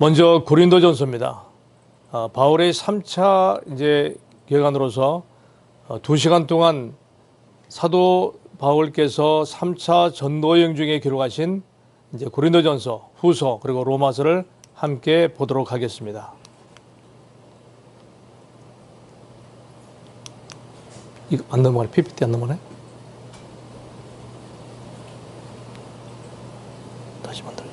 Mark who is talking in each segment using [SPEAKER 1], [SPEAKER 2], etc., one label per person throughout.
[SPEAKER 1] 먼저 고린도전서입니다. 바울의 3차 이제 개간으로서 2시간 동안 사도 바울께서 3차 전도 여행 중에 기록하신 이제 고린도전서, 후서 그리고 로마서를 함께 보도록 하겠습니다. 이거 안 넘어가네? PPT 안 넘어가네? 다시 만들어.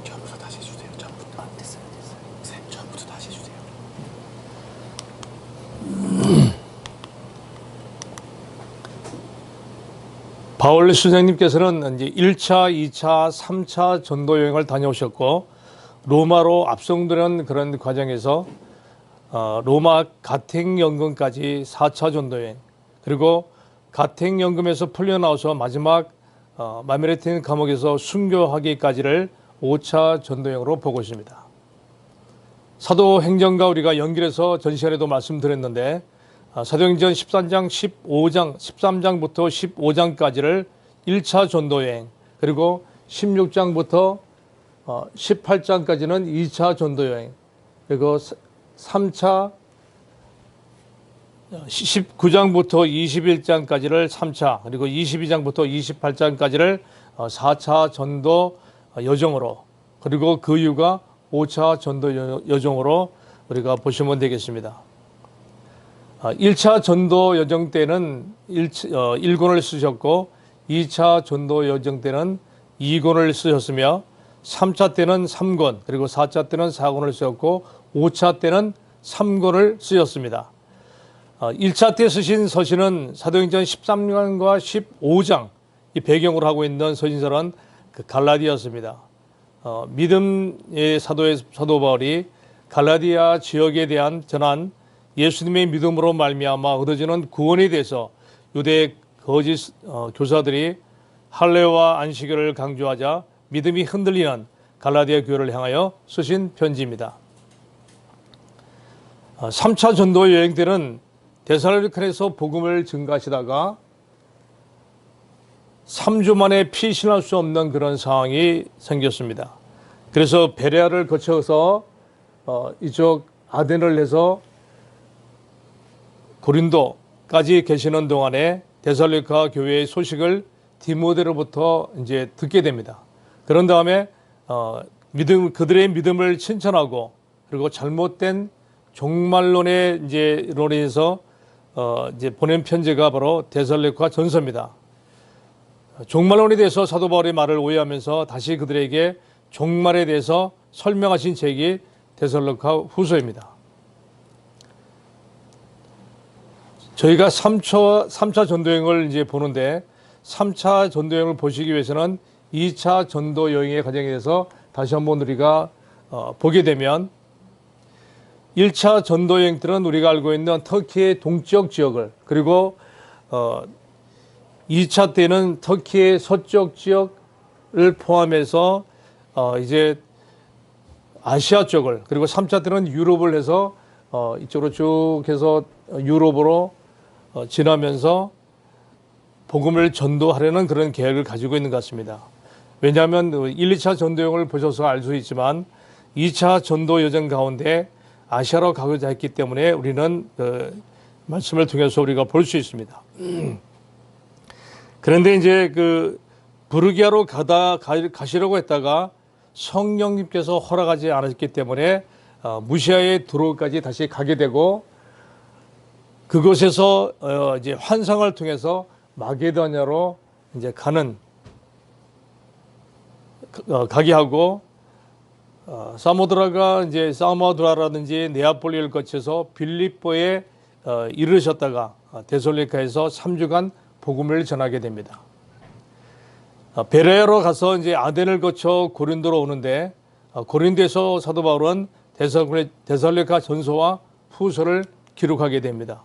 [SPEAKER 1] 처음부터 다시 해주세요. 처음부터 안 됐어요. 쌤, 처음부터 다시 해주세요. 바울 선생님께서는 이제 1차, 2차, 3차 전도 여행을 다녀오셨고 로마로 압송되는 그런 과정에서 로마 가택연금까지 4차 전도 여행, 그리고 가택연금에서 풀려나와서 마지막 마메르틴 감옥에서 순교하기까지를 5차 전도 여행으로 보고 있습니다. 사도행전과 우리가 연결해서 전 시간에도 말씀드렸는데 사도행전 13장, 15장, 13장부터 15장까지를 1차 전도여행, 그리고 16장부터 18장까지는 2차 전도여행, 그리고 3차 19장부터 21장까지를 3차, 그리고 22장부터 28장까지를 4차 전도 여정으로, 그리고 그 이유가 5차 전도 여정으로 우리가 보시면 되겠습니다. 1차 전도 여정 때는 1권을 쓰셨고 2차 전도 여정 때는 2권을 쓰셨으며 3차 때는 3권, 그리고 4차 때는 4권을 쓰셨고 5차 때는 3권을 쓰셨습니다. 1차 때 쓰신 서신은 사도행전 13장과 15장 이 배경으로 하고 있는 서신서는 그 갈라디아서입니다. 믿음의 사도 바울이 갈라디아 지역에 대한 전한 예수님의 믿음으로 말미암아 얻어지는 구원에 대해서 유대 거짓 교사들이 할례와 안식일을 강조하자 믿음이 흔들리는 갈라디아 교회를 향하여 쓰신 편지입니다. 3차 전도 여행 때는 데살로니가에서 복음을 증거하시다가 3주 만에 피신할 수 없는 그런 상황이 생겼습니다. 그래서 베레아를 거쳐서 이쪽 아덴을 해서 고린도까지 계시는 동안에 데살로니가 교회의 소식을 디모데로부터 이제 듣게 됩니다. 그런 다음에 그들의 믿음을 칭찬하고, 그리고 잘못된 종말론에 이제 론에서 이제 보낸 편지가 바로 데살로니가 전서입니다. 종말론에 대해서 사도 바울의 말을 오해하면서 다시 그들에게 종말에 대해서 설명하신 책이 데살로니가 후서입니다. 저희가 3차 전도여행을 이제 보는데 3차 전도여행을 보시기 위해서는 2차 전도여행의 과정에 대해서 다시 한번 우리가 보게 되면 1차 전도여행 때는 우리가 알고 있는 터키의 동쪽 지역을, 그리고 2차 때는 터키의 서쪽 지역을 포함해서 이제 아시아 쪽을, 그리고 3차 때는 유럽을 해서 이쪽으로 쭉 해서 유럽으로 지나면서 복음을 전도하려는 그런 계획을 가지고 있는 것 같습니다. 왜냐하면 1, 2차 전도여행을 보셔서 알 수 있지만 2차 전도 여정 가운데 아시아로 가고자 했기 때문에 우리는 말씀을 통해서 우리가 볼 수 있습니다. 그런데 이제 부르기아로 가시려고 했다가 성령님께서 허락하지 않으셨기 때문에 무시아의 두로까지 다시 가게 되고, 그곳에서 이제 환상을 통해서 마게도냐로 이제 가게 하고, 사모드라가 이제 사모드라라든지 네아폴리를 거쳐서 빌립보에 이르셨다가 데살로니가에서 3주간 복음을 전하게 됩니다. 베레아로 가서 이제 아덴을 거쳐 고린도로 오는데 고린도에서 사도 바울은 데살로니가 전서와 후서를 기록하게 됩니다.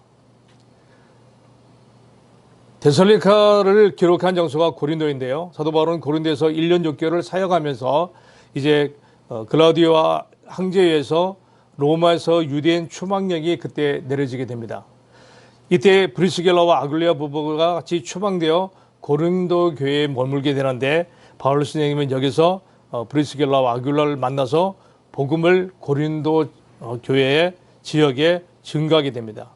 [SPEAKER 1] 데살로니가를 기록한 장소가 고린도인데요. 사도 바울은 고린도에서 1년 6개월을 사역하면서 이제 글라우디오와 황제에 의해서 로마에서 유대인 추방령이 그때 내려지게 됩니다. 이때 브리스길라와 아굴리아 부부가 같이 추방되어 고린도 교회에 머물게 되는데 바울 선생님은 여기서 브리스길라와 아굴리아를 만나서 복음을 고린도 교회의 지역에 증가하게 됩니다.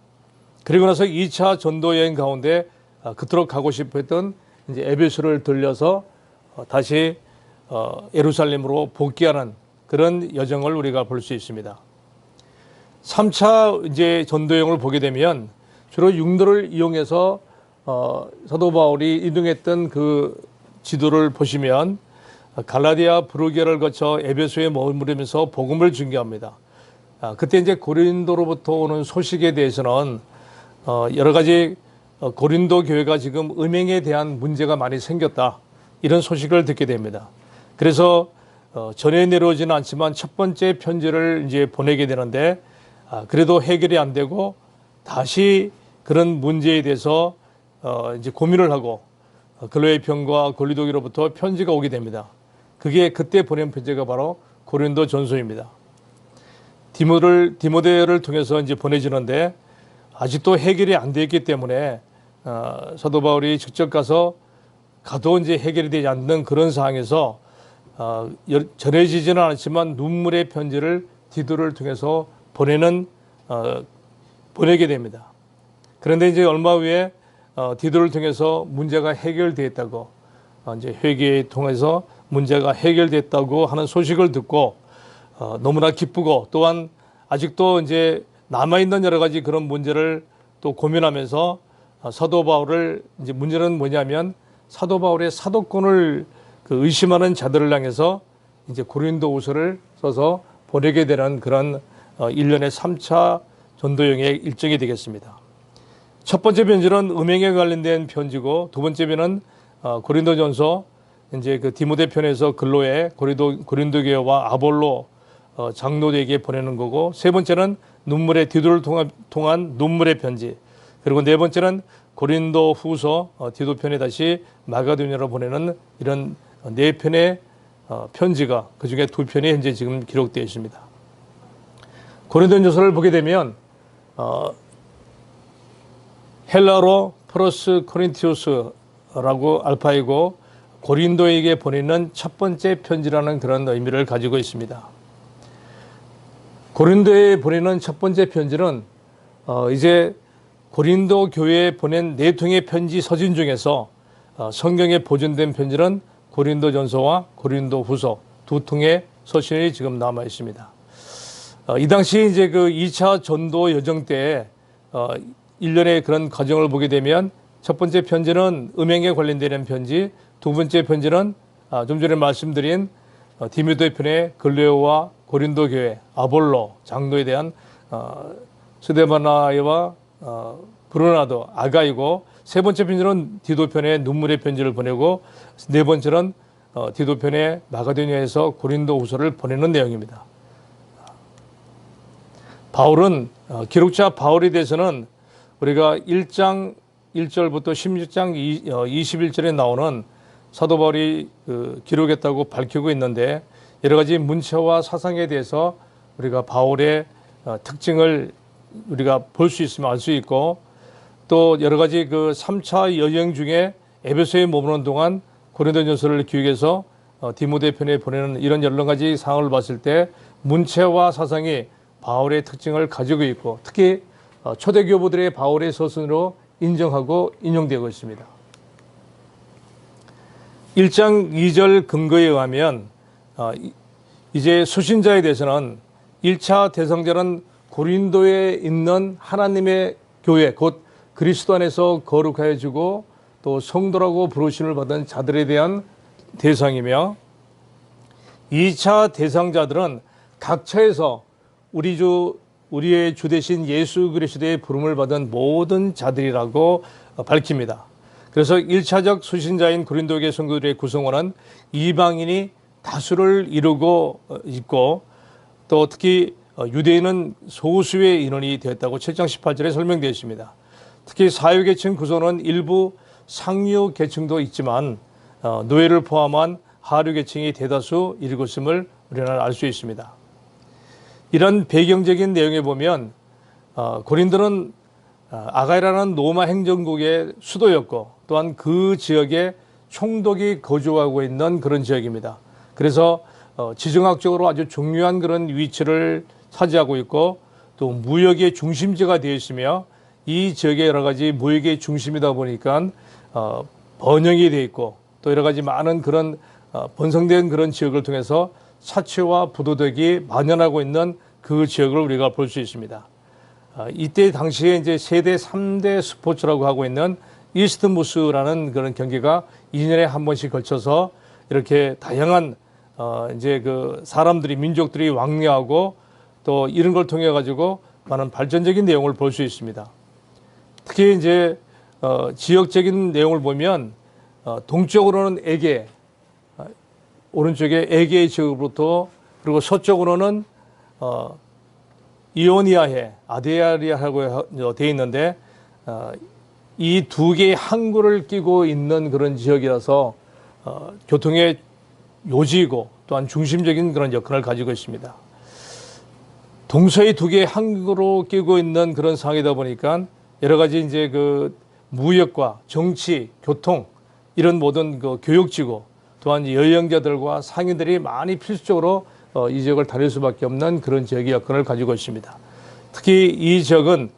[SPEAKER 1] 그리고 나서 2차 전도 여행 가운데 그토록 가고 싶어 했던 이제 에베소를 들려서 다시 예루살렘으로 복귀하는 그런 여정을 우리가 볼 수 있습니다. 3차 이제 전도여행을 보게 되면 주로 육로를 이용해서 사도 바울이 이동했던 그 지도를 보시면 갈라디아 브루게를 거쳐 에베소에 머무르면서 복음을 증거합니다. 그때 이제 고린도로부터 오는 소식에 대해서는 여러 가지 고린도 교회가 지금 음행에 대한 문제가 많이 생겼다, 이런 소식을 듣게 됩니다. 그래서 전에 내려오지는 않지만 첫 번째 편지를 이제 보내게 되는데 그래도 해결이 안 되고 다시 그런 문제에 대해서 이제 고민을 하고 글로의 병과 골리도기로부터 편지가 오게 됩니다. 그게 그때 보낸 편지가 바로 고린도 전서입니다. 디모데를 통해서 이제 보내지는데 아직도 해결이 안 되었기 때문에 사도 바울이 직접 가도 이제 해결이 되지 않는 그런 상황에서 전해지지는 않았지만 눈물의 편지를 디도를 통해서 보내게 됩니다. 그런데 이제 얼마 후에 디도를 통해서 문제가 해결되었다고, 이제 회개에 통해서 문제가 해결됐다고 하는 소식을 듣고 너무나 기쁘고, 또한 아직도 이제 남아있는 여러 가지 그런 문제를 또 고민하면서 사도 바울을, 이제 문제는 뭐냐면 사도 바울의 사도권을 의심하는 자들을 향해서 이제 고린도후서를 써서 보내게 되는 그런 일련의 3차 전도여행의 일정이 되겠습니다. 첫 번째 편지는 음행에 관련된 편지고, 두 번째 편은 고린도전서 이제 그 디모데 편에서 글로에 고린도 교회와 아볼로 장로들에게 보내는 거고, 세 번째는 디도를 통한 눈물의 편지, 그리고 네 번째는 고린도 후서 디도 편에 다시 마가도냐로 보내는 이런 네 편의 편지가, 그 중에 두 편이 현재 지금 기록되어 있습니다. 고린도전서를 보게 되면 헬라로 프로스 코린티우스라고 알파이고, 고린도에게 보내는 첫 번째 편지라는 그런 의미를 가지고 있습니다. 고린도에 보내는 첫 번째 편지는 이제 고린도 교회에 보낸 네 통의 편지 서신 중에서 성경에 보존된 편지는 고린도전서와 고린도후서 두 통의 서신이 지금 남아 있습니다. 이 당시 이제 그 2차 전도 여정 때 일련의 그런 과정을 보게 되면 첫 번째 편지는 음행에 관련되는 편지, 두 번째 편지는 좀 전에 말씀드린 디모데 편의 글레오와 고린도 교회, 아볼로 장로에 대한 스데바나와 브루나도, 아가이고, 세 번째 편지는 디도 편의 눈물의 편지를 보내고, 네 번째는 디도 편의 마가도냐에서 고린도 후서를 보내는 내용입니다. 바울은 기록자 바울에 대해서는 우리가 1장 1절부터 16장 21절에 나오는 사도 바울이 기록했다고 밝히고 있는데, 여러 가지 문체와 사상에 대해서 우리가 바울의 특징을 우리가 볼 수 있으면 알 수 있고, 또 여러 가지 그 3차 여행 중에 에베소에 머무는 동안 고린도전서를 기획해서 디모데 편에 보내는 이런 여러 가지 상황을 봤을 때 문체와 사상이 바울의 특징을 가지고 있고, 특히 초대교부들의 바울의 서신으로 인정하고 인용되고 있습니다. 1장 2절 근거에 의하면 이제 수신자에 대해서는 1차 대상자는 고린도에 있는 하나님의 교회, 곧 그리스도 안에서 거룩하여지고 또 성도라고 부르심을 받은 자들에 대한 대상이며, 2차 대상자들은 각처에서 우리의 주 되신 예수 그리스도의 부름을 받은 모든 자들이라고 밝힙니다. 그래서 1차적 수신자인 고린도교회 성도들의 구성원은 이방인이 다수를 이루고 있고, 또 특히 유대인은 소수의 인원이 되었다고 7장 18절에 설명되어 있습니다. 특히 사유계층 구성원은 일부 상류계층도 있지만 노예를 포함한 하류계층이 대다수 이루고 있음을 우리는 알 수 있습니다. 이런 배경적인 내용에 보면 고린도는 아가이라는 로마 행정국의 수도였고 또한 그 지역에 총독이 거주하고 있는 그런 지역입니다. 그래서 지정학적으로 아주 중요한 그런 위치를 차지하고 있고 또 무역의 중심지가 되어 있으며 이 지역의 여러 가지 무역의 중심이다 보니까 번영이 되어 있고 또 여러 가지 많은 그런 번성된 그런 지역을 통해서 사치와 부도덕이 만연하고 있는 그 지역을 우리가 볼 수 있습니다. 이때 당시에 이제 세대 3대 스포츠라고 하고 있는 이스트무스라는 그런 경기가 2년에 한 번씩 걸쳐서 이렇게 다양한 이제 그 사람들이 민족들이 왕래하고 또 이런 걸 통해 가지고 많은 발전적인 내용을 볼 수 있습니다. 특히 이제 지역적인 내용을 보면 동쪽으로는 에게, 오른쪽에 에게의 지역으로부터 그리고 서쪽으로는 이오니아해, 아데리아라고 되어 있는데 이 두 개의 항구를 끼고 있는 그런 지역이라서 교통의 요지이고 또한 중심적인 그런 역할을 가지고 있습니다. 동서의 두 개의 항구로 끼고 있는 그런 상황이다 보니까 여러 가지 이제 그 무역과 정치, 교통 이런 모든 그 교육지구 또한 여행자들과 상인들이 많이 필수적으로 이 지역을 다닐 수밖에 없는 그런 지역의 여건을 가지고 있습니다. 특히 이 지역은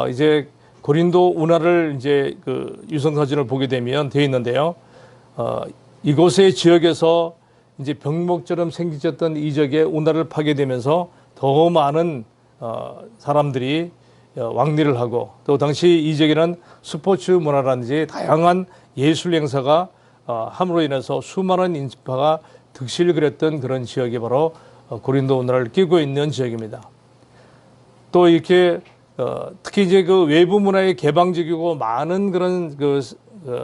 [SPEAKER 1] 이제 고린도 운하를 이제 그 유성 사진을 보게 되면 되어 있는데요. 이곳의 지역에서 이제 병목처럼 생기셨던 이 지역에 운하를 파게 되면서 더 많은 사람들이 왕래를 하고 또 당시 이 지역에는 스포츠 문화라든지 다양한 예술 행사가 함으로 인해서 수많은 인파가 득실을 그렸던 그런 지역이 바로 고린도 운하를 끼고 있는 지역입니다. 또 이렇게 특히 이제 그 외부 문화의 개방적이고 많은 그런 그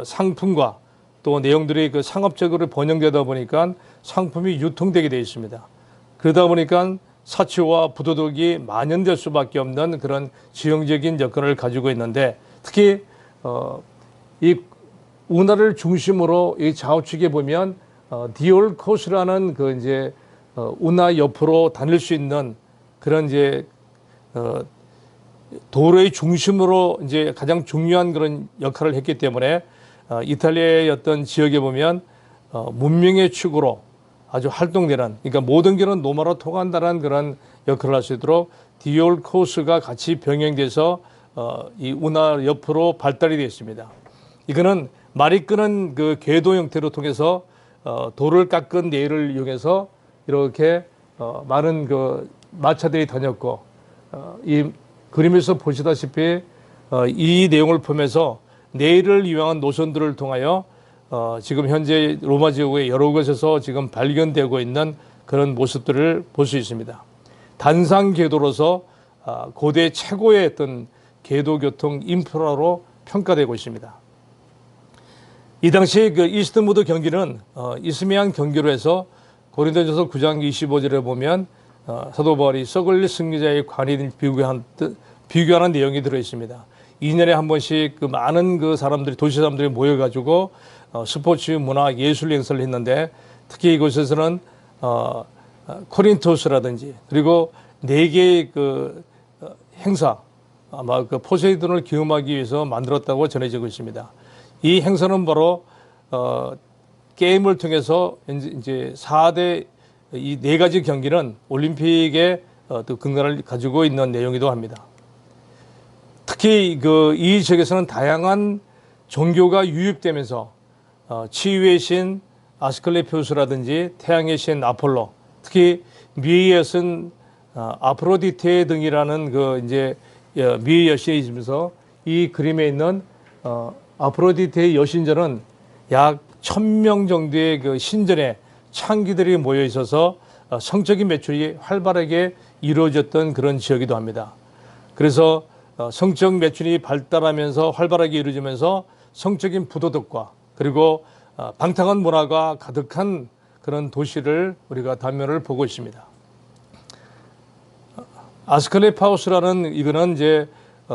[SPEAKER 1] 상품과 또 내용들이 그 상업적으로 번영되다 보니까 상품이 유통되게 되어 있습니다. 그러다 보니까 사치와 부도덕이 만연될 수밖에 없는 그런 지형적인 여건을 가지고 있는데 특히 이 운하를 중심으로 이 좌우측에 보면 디올코스라는 그 이제 운하 옆으로 다닐 수 있는 그런 이제 도로의 중심으로 이제 가장 중요한 그런 역할을 했기 때문에 이탈리아의 어떤 지역에 보면 문명의 축으로 아주 활동되는, 그러니까 모든 길은 로마로 통한다는 그런 역할을 할 수 있도록 디올코스가 같이 병행돼서 이 운하 옆으로 발달이 되어 있습니다. 이거는 말이 끄는 그 궤도 형태로 통해서 돌을 깎은 레일을 이용해서 이렇게 많은 그 마차들이 다녔고 이 그림에서 보시다시피 이 내용을 보면서 레일을 이용한 노선들을 통하여 지금 현재 로마 지역의 여러 곳에서 지금 발견되고 있는 그런 모습들을 볼 수 있습니다. 단상 궤도로서 고대 최고의 어떤 궤도 교통 인프라로 평가되고 있습니다. 이 당시 그 이스트무드 경기는 이스미안 경기로 해서 고린도전서 9장 25절에 보면 사도 바울이 썩을 승리자의 관인 비교하는 내용이 들어 있습니다. 2년에 한 번씩 그 많은 그 사람들이 도시 사람들이 모여가지고 스포츠 문화 예술 행사를 했는데 특히 이곳에서는 코린토스라든지 그리고 4개의 그 행사 아마 그 포세이돈을 기음하기 위해서 만들었다고 전해지고 있습니다. 이 행사는 바로 게임을 통해서 이제 4대 이 4가지 경기는 올림픽의 또 근간을 가지고 있는 내용이기도 합니다. 특히 그 이 지역에서는 다양한 종교가 유입되면서 치유의 신 아스클레피우스라든지 태양의 신 아폴로, 특히 미의 여신 아프로디테 등이라는 그 이제 미의 여신이 있으면서 이 그림에 있는 아프로디테의 여신전은 약 1000명 정도의 그 신전에 창기들이 모여 있어서 성적인 매출이 활발하게 이루어졌던 그런 지역이기도 합니다. 그래서 성적 매출이 발달하면서 활발하게 이루어지면서 성적인 부도덕과 그리고 방탕한 문화가 가득한 그런 도시를 우리가 단면을 보고 있습니다. 아스클레파우스라는 이거는 이제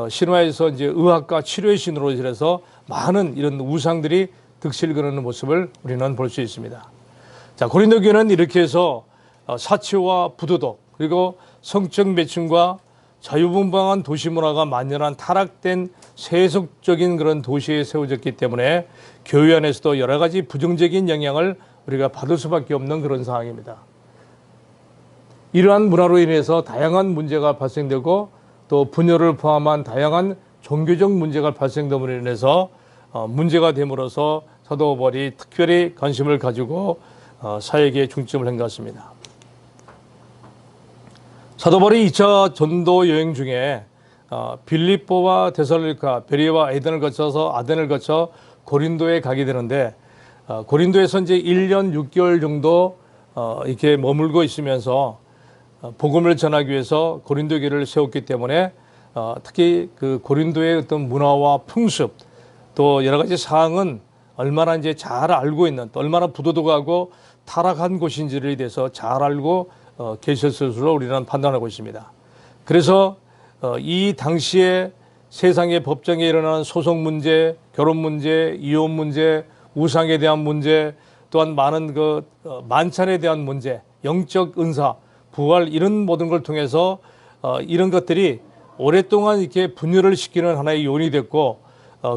[SPEAKER 1] 신화에서 이제 의학과 치료의 신으로 해서 많은 이런 우상들이 득실 그리는 모습을 우리는 볼 수 있습니다. 자, 고린도 교회는 이렇게 해서 사치와 부도덕 그리고 성적 매춘과 자유분방한 도시 문화가 만연한 타락된 세속적인 그런 도시에 세워졌기 때문에 교회 안에서도 여러 가지 부정적인 영향을 우리가 받을 수밖에 없는 그런 상황입니다. 이러한 문화로 인해서 다양한 문제가 발생되고 또 분열을 포함한 다양한 종교적 문제가 발생됨으로 인해서 문제가 됨으로써 사도 바울이 특별히 관심을 가지고 사역에 중점을 한 것 같습니다. 사도 바울이 2차 전도 여행 중에 빌립보와 데살로니가, 베레와 아덴을 거쳐 고린도에 가게 되는데 고린도에서 이제 1년 6개월 정도 이렇게 머물고 있으면서 복음을 전하기 위해서 고린도 교회를 세웠기 때문에 특히 그 고린도의 어떤 문화와 풍습 또 여러 가지 사항은 얼마나 이제 잘 알고 있는 또 얼마나 부도덕하고 타락한 곳인지에 대해서 잘 알고 계셨을 것으로 우리는 판단하고 있습니다. 그래서 이 당시에 세상의 법정에 일어나는 소송 문제, 결혼 문제, 이혼 문제, 우상에 대한 문제, 또한 많은 그 만찬에 대한 문제, 영적 은사, 부활 이런 모든 걸 통해서 이런 것들이 오랫동안 이렇게 분열을 시키는 하나의 요인이 됐고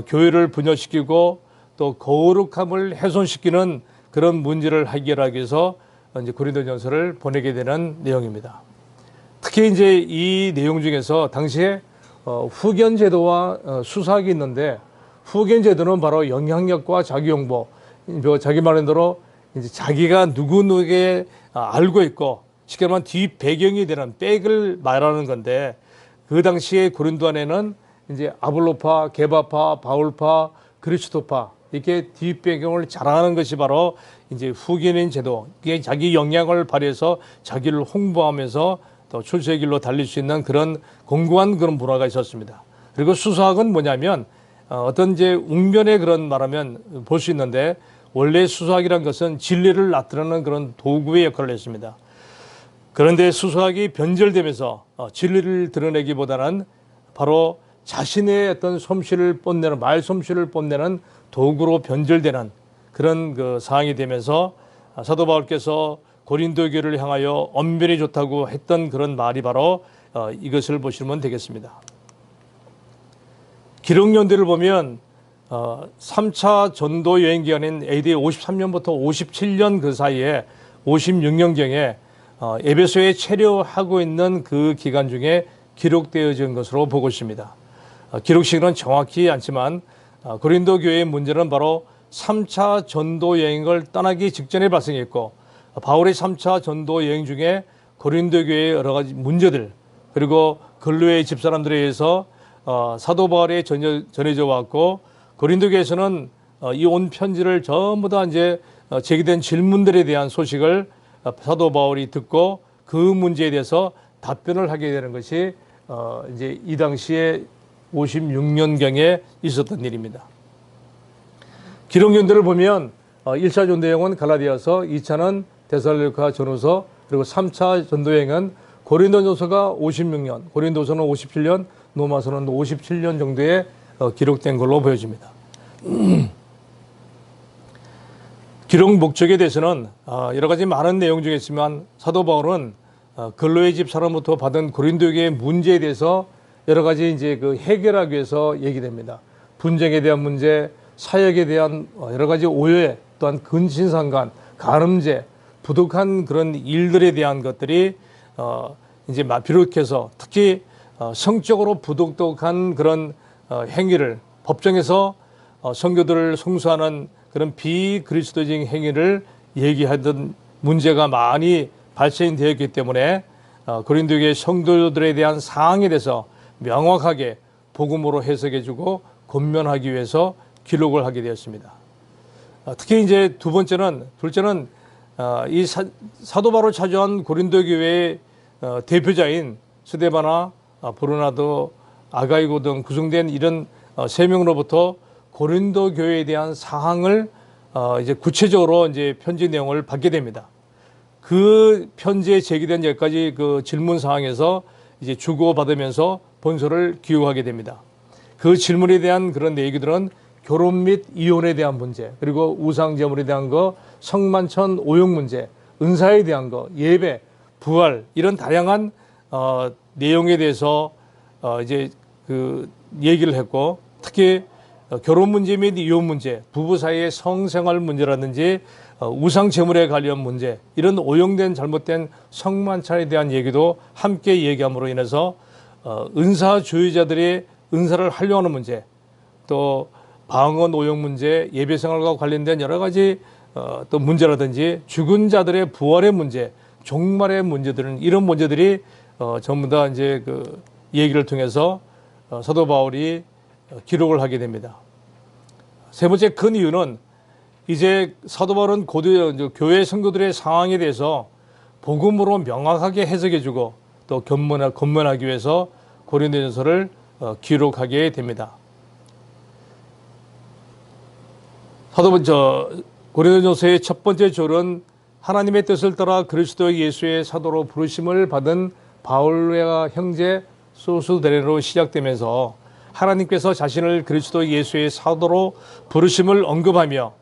[SPEAKER 1] 교회를 분열시키고 또 거룩함을 훼손시키는 그런 문제를 해결하기 위해서 이제 고린도전서를 보내게 되는 내용입니다. 특히 이제 이 내용 중에서 당시에 후견 제도와 수사학이 있는데 후견 제도는 바로 영향력과 자기 홍보, 자기 말대로 이제 자기가 누구누구에게 알고 있고 쉽게 말하면 뒷 배경이 되는 백을 말하는 건데 그 당시에 고린도 안에는 이제 아볼로파, 게바파, 바울파, 그리스도파 이렇게 뒷 배경을 자랑하는 것이 바로 이제 후견인 제도, 이게 자기 영향을 발휘해서 자기를 홍보하면서 또 출세의 길로 달릴 수 있는 그런 공고한 그런 문화가 있었습니다. 그리고 수사학은 뭐냐면 어떤 이제 웅변의 그런 말하면 볼 수 있는데 원래 수사학이란 것은 진리를 나타내는 그런 도구의 역할을 했습니다. 그런데 수사학이 변절되면서 진리를 드러내기보다는 바로 자신의 어떤 솜씨를 뽐내는 말 솜씨를 뽐내는 도구로 변절되는 그런 그 상황이 되면서 사도 바울께서 고린도 교회를 향하여 언변이 좋다고 했던 그런 말이 바로 이것을 보시면 되겠습니다. 기록연대를 보면 3차 전도 여행 기간인 AD 53년부터 57년 그 사이에 56년경에 에베소에 체류하고 있는 그 기간 중에 기록되어진 것으로 보고 있습니다. 기록식은 정확히 않지만 고린도 교회의 문제는 바로 3차 전도 여행을 떠나기 직전에 발생했고 바울의 3차 전도 여행 중에 고린도 교회의 여러 가지 문제들 그리고 근로의 집사람들에 의해서 사도 바울에 전해져 왔고 고린도 교회에서는 이 온 편지를 전부 다 이제 제기된 질문들에 대한 소식을 사도 바울이 듣고 그 문제에 대해서 답변을 하게 되는 것이 이제 이 당시에 56년경에 있었던 일입니다. 기록연대를 보면 1차 전도여행은 갈라디아서, 2차는 데살로니가 전후서, 그리고 3차 전도여행은 고린도전서가 56년, 고린도서는 57년, 로마서는 57년 정도에 기록된 걸로 보여집니다. 기록 목적에 대해서는 여러 가지 많은 내용 중에 있지만 사도 바울은 근로의 집 사람부터 받은 고린도교의 문제에 대해서 여러 가지 이제 그 해결하기 위해서 얘기됩니다. 분쟁에 대한 문제, 사역에 대한 여러 가지 오해, 또한 근신상간, 가늠죄, 부득한 그런 일들에 대한 것들이 이제 비롯해서 특히 성적으로 부독한 그런 행위를 법정에서 성교들을 송수하는 그런 비그리스도적인 행위를 얘기하던 문제가 많이 발생되었기 때문에 고린도교의 성도들에 대한 사항에 대해서 명확하게 복음으로 해석해주고 권면하기 위해서 기록을 하게 되었습니다. 특히 이제 둘째는 이 사도 바울을 찾아온 고린도 교회의 대표자인 스데바나, 브루나도, 아가이고 등 구성된 이런 세 명으로부터 고린도 교회에 대한 사항을 이제 구체적으로 이제 편지 내용을 받게 됩니다. 그 편지에 제기된 몇 가지 그 질문 사항에서 이제 주고받으면서 본서를 기록하게 됩니다. 그 질문에 대한 그런 얘기들은 결혼 및 이혼에 대한 문제, 그리고 우상 제물에 대한 거, 성만천 오용 문제, 은사에 대한 거, 예배, 부활 이런 다양한 내용에 대해서 이제 그 얘기를 했고, 특히 결혼 문제 및 이혼 문제, 부부 사이의 성생활 문제라든지 우상 제물에 관련 문제, 이런 오용된 잘못된 성만찬에 대한 얘기도 함께 얘기함으로 인해서 은사주의자들이 은사를 활용하는 문제, 또 방언 오용 문제, 예배 생활과 관련된 여러 가지 또 문제라든지 죽은 자들의 부활의 문제, 종말의 문제들은, 이런 문제들이 전부 다 이제 그 얘기를 통해서 사도 바울이 기록을 하게 됩니다. 세 번째 큰 이유는 이제 사도 바울은 교회 성도들의 상황에 대해서 복음으로 명확하게 해석해주고 또 권면하기 위해서 고린도전서를 기록하게 됩니다. 고린도전서의 첫 번째 절은 하나님의 뜻을 따라 그리스도 예수의 사도로 부르심을 받은 바울과 형제 소스데네로 시작되면서 하나님께서 자신을 그리스도 예수의 사도로 부르심을 언급하며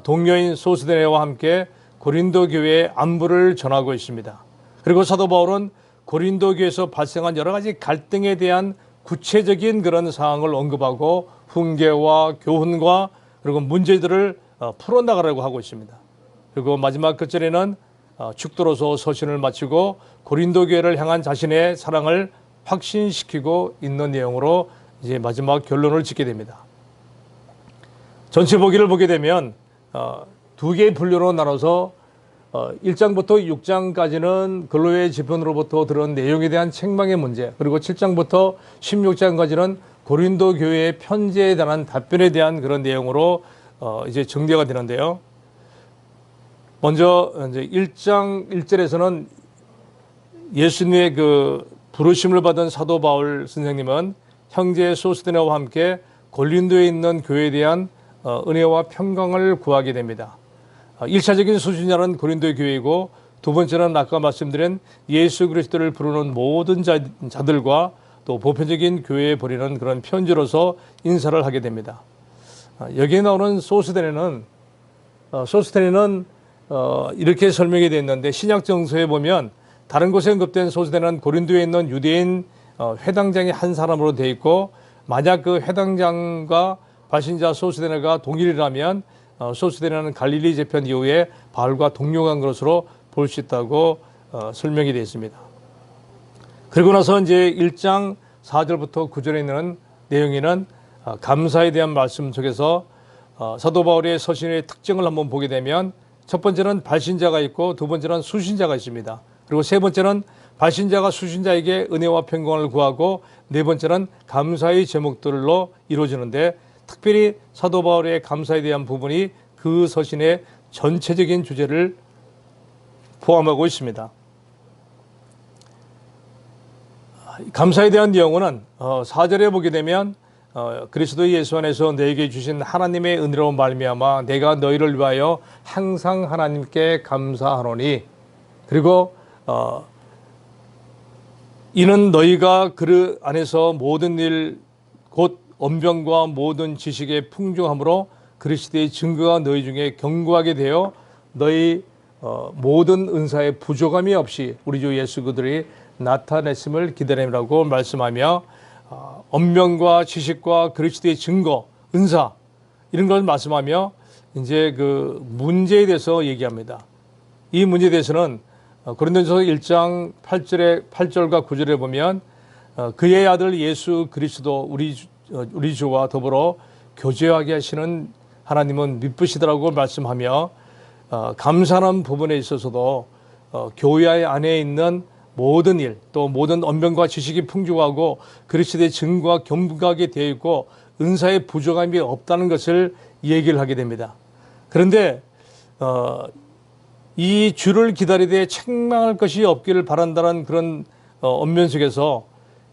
[SPEAKER 1] 동료인 소스데네와 함께 고린도 교회의 안부를 전하고 있습니다. 그리고 사도 바울은 고린도 교회에서 발생한 여러 가지 갈등에 대한 구체적인 그런 상황을 언급하고 훈계와 교훈과 그리고 문제들을 풀어나가려고 하고 있습니다. 그리고 마지막 끝절에는 죽도로서 서신을 마치고 고린도 교회를 향한 자신의 사랑을 확신시키고 있는 내용으로 이제 마지막 결론을 짓게 됩니다. 전체 보기를 보게 되면 두 개의 분류로 나눠서 1장부터 6장까지는 근로의 지편으로부터 들은 내용에 대한 책망의 문제, 그리고 7장부터 16장까지는 고린도 교회의 편지에 대한 답변에 대한 그런 내용으로 이제 정리가 되는데요. 먼저 이제 1장 1절에서는 예수님의 그 부르심을 받은 사도 바울 선생님은 형제 소스데네와 함께 고린도에 있는 교회에 대한 은혜와 평강을 구하게 됩니다. 1차적인 수신자는 고린도 교회이고, 두 번째는 아까 말씀드린 예수 그리스도를 부르는 모든 자들과 또 보편적인 교회에 보내는 그런 편지로서 인사를 하게 됩니다. 여기에 나오는 소스데네는 이렇게 설명이 되어 있는데, 신약 정서에 보면 다른 곳에 언급된 소스데네는 고린도에 있는 유대인 회당장의 한 사람으로 되어 있고, 만약 그 회당장과 발신자 소스데네가 동일이라면 소스데네는 갈릴리 재편 이후에 바울과 동료한 것으로 볼 수 있다고 설명이 되어 있습니다. 그리고 나서 이제 1장 4절부터 9절에 있는 내용에는 감사에 대한 말씀 속에서 사도 바울의 서신의 특징을 한번 보게 되면, 첫 번째는 발신자가 있고, 두 번째는 수신자가 있습니다. 그리고 세 번째는 발신자가 수신자에게 은혜와 평강을 구하고, 네 번째는 감사의 제목들로 이루어지는데, 특별히 사도 바울의 감사에 대한 부분이 그 서신의 전체적인 주제를 포함하고 있습니다. 감사에 대한 내용은 4절에 보게 되면 그리스도 예수 안에서 너에게 주신 하나님의 은혜로 말미암아 내가 너희를 위하여 항상 하나님께 감사하노니, 그리고 이는 너희가 그 안에서 모든 일 곧 언변과 모든 지식의 풍족함으로 그리스도의 증거가 너희 중에 견고하게 되어 너희 모든 은사의 부족함이 없이 우리 주 예수 그들이 나타냈음을 기다림이라고 말씀하며, 언변과 지식과 그리스도의 증거, 은사, 이런 걸 말씀하며 이제 그 문제에 대해서 얘기합니다. 이 문제에 대해서는 고린도전서 1장 8절과 9절에 보면 그의 아들 예수 그리스도 우리 주와 더불어 교제하게 하시는 하나님은 미쁘시더라고 말씀하며, 감사하는 부분에 있어서도 교회 안에 있는 모든 일, 또 모든 언변과 지식이 풍족하고 그리스도의 증거가 견고하게 되어 있고 은사의 부족함이 없다는 것을 얘기를 하게 됩니다. 그런데 이 주를 기다리되 책망할 것이 없기를 바란다는 그런 언변 속에서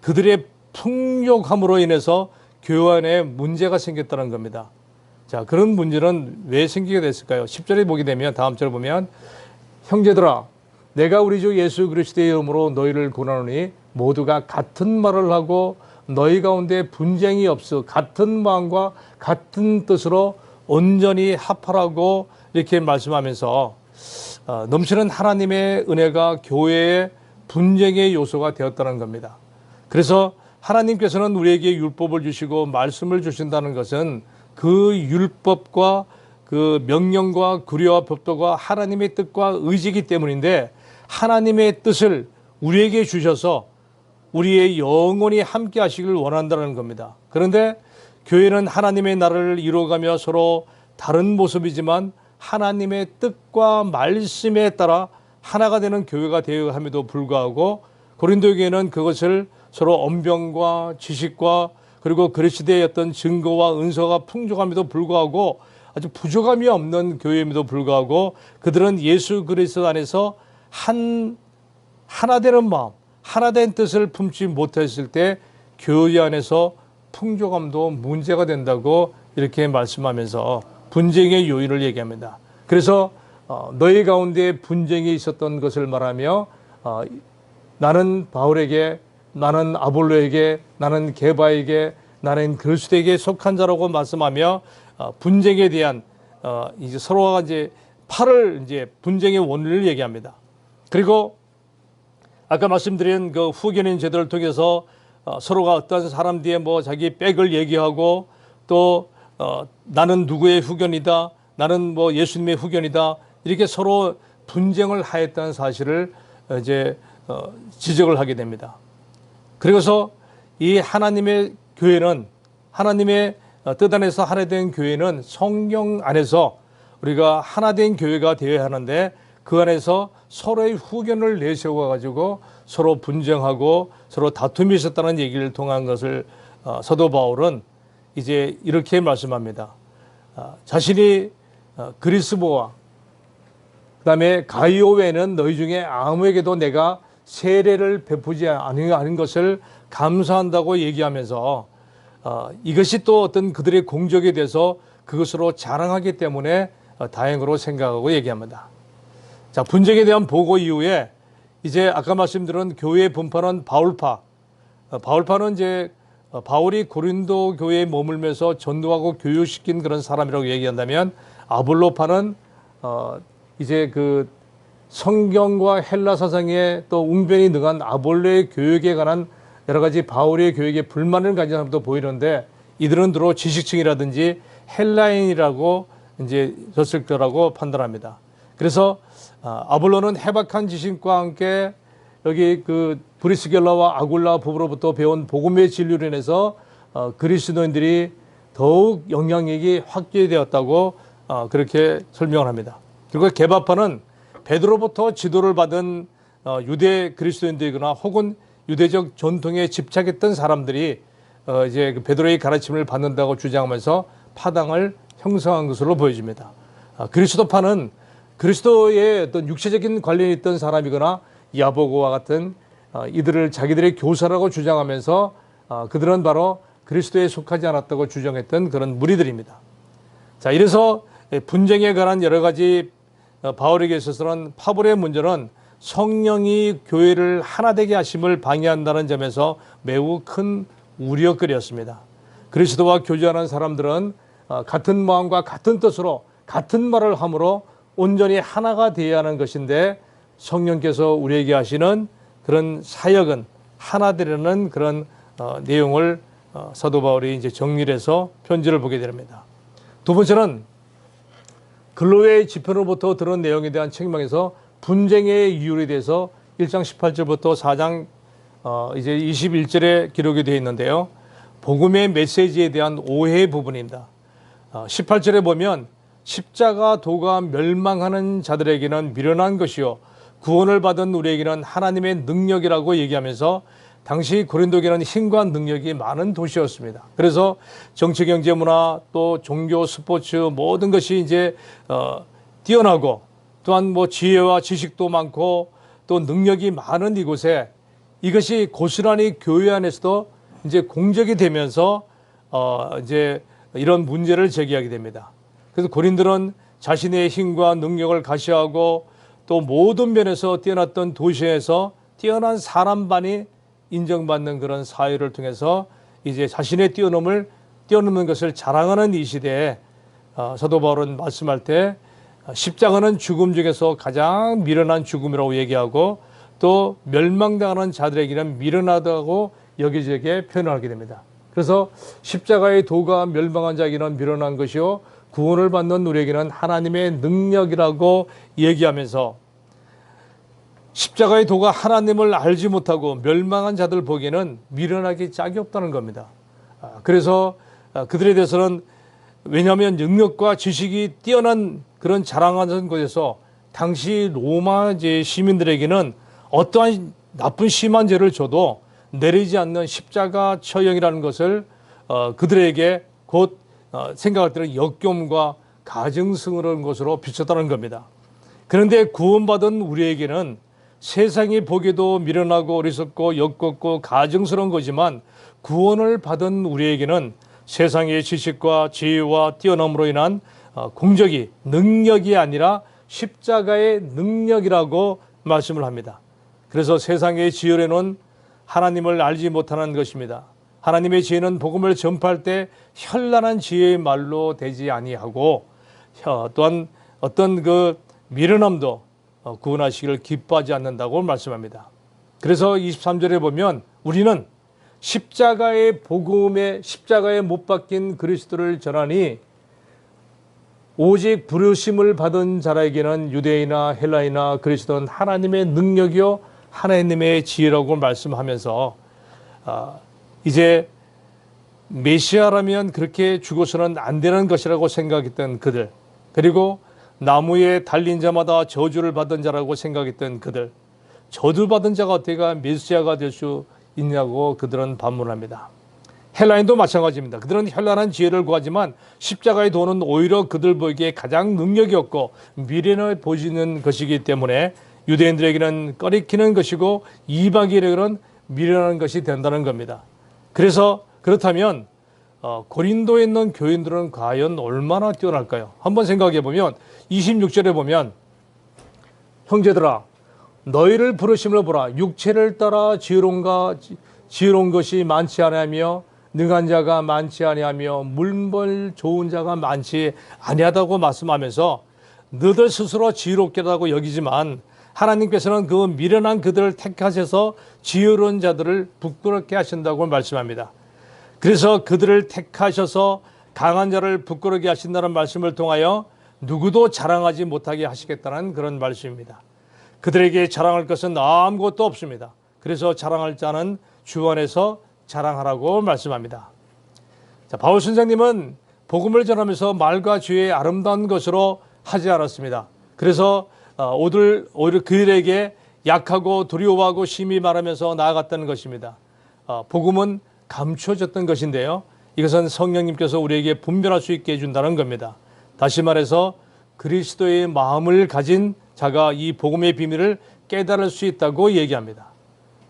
[SPEAKER 1] 그들의 풍족함으로 인해서 교회 안에 문제가 생겼다는 겁니다. 자, 그런 문제는 왜 생기게 됐을까요? 10절에 보게 되면, 다음 절에 보면, 형제들아 내가 우리 주 예수 그리스도의 이름으로 너희를 권하노니 모두가 같은 말을 하고 너희 가운데 분쟁이 없어 같은 마음과 같은 뜻으로 온전히 합하라고 이렇게 말씀하면서 넘치는 하나님의 은혜가 교회에 분쟁의 요소가 되었다는 겁니다. 그래서 하나님께서는 우리에게 율법을 주시고 말씀을 주신다는 것은 그 율법과 그 명령과 규례와 법도가 하나님의 뜻과 의지이기 때문인데, 하나님의 뜻을 우리에게 주셔서 우리의 영원히 함께 하시길 원한다는 겁니다. 그런데 교회는 하나님의 나라를 이루어가며 서로 다른 모습이지만 하나님의 뜻과 말씀에 따라 하나가 되는 교회가 되어야 함에도 불구하고, 고린도 교회는 그것을 서로 언병과 지식과 그리고 그리스도의 어떤 증거와 은사가 풍족함에도 불구하고 아주 부족함이 없는 교회임에도 불구하고, 그들은 예수 그리스도 안에서 하나 되는 마음, 하나 된 뜻을 품지 못했을 때 교회 안에서 풍족함도 문제가 된다고 이렇게 말씀하면서 분쟁의 요인을 얘기합니다. 그래서 너희 가운데 분쟁이 있었던 것을 말하며 나는 바울에게, 나는 아볼로에게, 나는 게바에게, 나는 그리스도에게 속한 자라고 말씀하며 분쟁에 대한 이제 서로가 이제 분쟁의 원리를 얘기합니다. 그리고 아까 말씀드린 그 후견인 제도를 통해서 서로가 어떤 사람 뒤에 뭐 자기 백을 얘기하고 또 나는 누구의 후견이다, 나는 뭐 예수님의 후견이다, 이렇게 서로 분쟁을 하였다는 사실을 이제 지적을 하게 됩니다. 그리고서 이 하나님의 교회는, 하나님의 뜻 안에서 하나 된 교회는 성령 안에서 우리가 하나 된 교회가 되어야 하는데, 그 안에서 서로의 후견을 내세워 가지고 서로 분쟁하고 서로 다툼이 있었다는 얘기를 통한 것을 사도 바울은 이제 이렇게 말씀합니다. 자신이 그리스도와 그다음에 가이오 외에는 너희 중에 아무에게도 내가 세례를 베푸지 않은 것을 감사한다고 얘기하면서 이것이 또 어떤 그들의 공적에 대해서 그것으로 자랑하기 때문에 다행으로 생각하고 얘기합니다. 자, 분쟁에 대한 보고 이후에 이제 아까 말씀드린 교회의 분파는 바울파. 바울파는 이제 바울이 고린도 교회에 머물면서 전도하고 교육시킨 그런 사람이라고 얘기한다면, 아볼로파는 이제 그 성경과 헬라 사상에 또 웅변이 능한 아볼로의 교육에 관한 여러 가지 바울의 교육에 불만을 가진 사람도 보이는데, 이들은 주로 지식층이라든지 헬라인이라고 이제 졌을 거라고 판단합니다. 그래서 아볼로는 해박한 지식과 함께 여기 그 브리스겔라와 아굴라 부부로부터 배운 복음의 진리로 인해서 그리스도인들이 더욱 영향력이 확대되었다고 그렇게 설명을 합니다. 그리고 게바파는 베드로부터 지도를 받은 유대 그리스도인들이거나 혹은 유대적 전통에 집착했던 사람들이 이제 베드로의 가르침을 받는다고 주장하면서 파당을 형성한 것으로 보여집니다. 그리스도파는 그리스도의 어떤 육체적인 관련이 있던 사람이거나 야보고와 같은 이들을 자기들의 교사라고 주장하면서 그들은 바로 그리스도에 속하지 않았다고 주장했던 그런 무리들입니다. 자, 이래서 분쟁에 관한 여러 가지 바울에게 있어서는 파벌의 문제는 성령이 교회를 하나 되게 하심을 방해한다는 점에서 매우 큰 우려거리였습니다. 그리스도와 교제하는 사람들은 같은 마음과 같은 뜻으로 같은 말을 함으로 온전히 하나가 되어야 하는 것인데, 성령께서 우리에게 하시는 그런 사역은 하나 되려는 그런 내용을 사도 바울이 이제 정리를 해서 편지를 보게 됩니다. 두 번째는 글로의 지편으로부터 들은 내용에 대한 책망에서 분쟁의 이유에 대해서 1장 18절부터 4장 이제 21절에 기록이 되어 있는데요. 복음의 메시지에 대한 오해 부분입니다. 18절에 보면 십자가 도가 멸망하는 자들에게는 미련한 것이요 구원을 받은 우리에게는 하나님의 능력이라고 얘기하면서, 당시 고린도교는 힘과 능력이 많은 도시였습니다. 그래서 정치, 경제, 문화, 또 종교, 스포츠 모든 것이 이제 뛰어나고, 또한 뭐 지혜와 지식도 많고 또 능력이 많은 이곳에 이것이 고스란히 교회 안에서도 이제 공적이 되면서 이제 이런 문제를 제기하게 됩니다. 그래서 고린도는 자신의 힘과 능력을 가시하고 또 모든 면에서 뛰어났던 도시에서 뛰어난 사람만이 인정받는 그런 사회를 통해서 이제 자신의 뛰어넘는 것을 자랑하는 이 시대에 사도 바울은 말씀할 때 십자가는 죽음 중에서 가장 미련한 죽음이라고 얘기하고, 또 멸망당하는 자들에게는 미련하다고 여기저기에 표현하게 됩니다. 그래서 십자가의 도가 멸망한 자에게는 미련한 것이요 구원을 받는 우리에게는 하나님의 능력이라고 얘기하면서 십자가의 도가 하나님을 알지 못하고 멸망한 자들 보기에는 미련하기 짝이 없다는 겁니다. 그래서 그들에 대해서는 왜냐하면 능력과 지식이 뛰어난 그런 자랑하는 곳에서 당시 로마 시민들에게는 어떠한 나쁜 심한 죄를 줘도 내리지 않는 십자가 처형이라는 것을 그들에게 곧 생각할 때는 역겨움과 가증스러운 것으로 비쳤다는 겁니다. 그런데 구원받은 우리에게는 세상이 보기에도 미련하고 어리석고 역겹고 가증스러운 거지만 구원을 받은 우리에게는 세상의 지식과 지혜와 뛰어남으로 인한 공적이 능력이 아니라 십자가의 능력이라고 말씀을 합니다. 그래서 세상의 지혜로는 하나님을 알지 못하는 것입니다. 하나님의 지혜는 복음을 전파할 때 현란한 지혜의 말로 되지 아니하고 또한 어떤 그 미련함도 구원하시기를 기뻐하지 않는다고 말씀합니다. 그래서 23절에 보면 우리는 십자가의 복음에 십자가에 못 박힌 그리스도를 전하니 오직 부르심을 받은 자에게는 유대인이나 헬라이나 그리스도는 하나님의 능력이요 하나님의 지혜라고 말씀하면서 이제 메시아라면 그렇게 죽어서는 안 되는 것이라고 생각했던 그들, 그리고 나무에 달린 자마다 저주를 받은 자라고 생각했던 그들, 저주받은 자가 어떻게 메시아가 될 수 있냐고 그들은 반문합니다. 헬라인도 마찬가지입니다. 그들은 현란한 지혜를 구하지만 십자가의 도는 오히려 그들 보기에 가장 능력이 없고 미련을 보이는 것이기 때문에 유대인들에게는 꺼리키는 것이고 이방인에게는 미련한 것이 된다는 겁니다. 그래서 그렇다면 고린도에 있는 교인들은 과연 얼마나 뛰어날까요? 한번 생각해 보면 26절에 보면 형제들아 너희를 부르심을 보라 육체를 따라 지혜로운 것이 많지 아니하며 능한 자가 많지 아니하며 물벌 좋은 자가 많지 아니하다고 말씀하면서 너희들 스스로 지혜롭게라고 여기지만 하나님께서는 그 미련한 그들을 택하셔서 지혜로운 자들을 부끄럽게 하신다고 말씀합니다. 그래서 그들을 택하셔서 강한 자를 부끄럽게 하신다는 말씀을 통하여 누구도 자랑하지 못하게 하시겠다는 그런 말씀입니다. 그들에게 자랑할 것은 아무것도 없습니다. 그래서 자랑할 자는 주 안에서 자랑하라고 말씀합니다. 자, 바울 선생님은 복음을 전하면서 말과 주의 아름다운 것으로 하지 않았습니다. 그래서 오히려 그들에게 약하고 두려워하고 심히 말하면서 나아갔다는 것입니다. 복음은 감춰졌던 것인데요. 이것은 성령님께서 우리에게 분별할 수 있게 해준다는 겁니다. 다시 말해서 그리스도의 마음을 가진 자가 이 복음의 비밀을 깨달을 수 있다고 얘기합니다.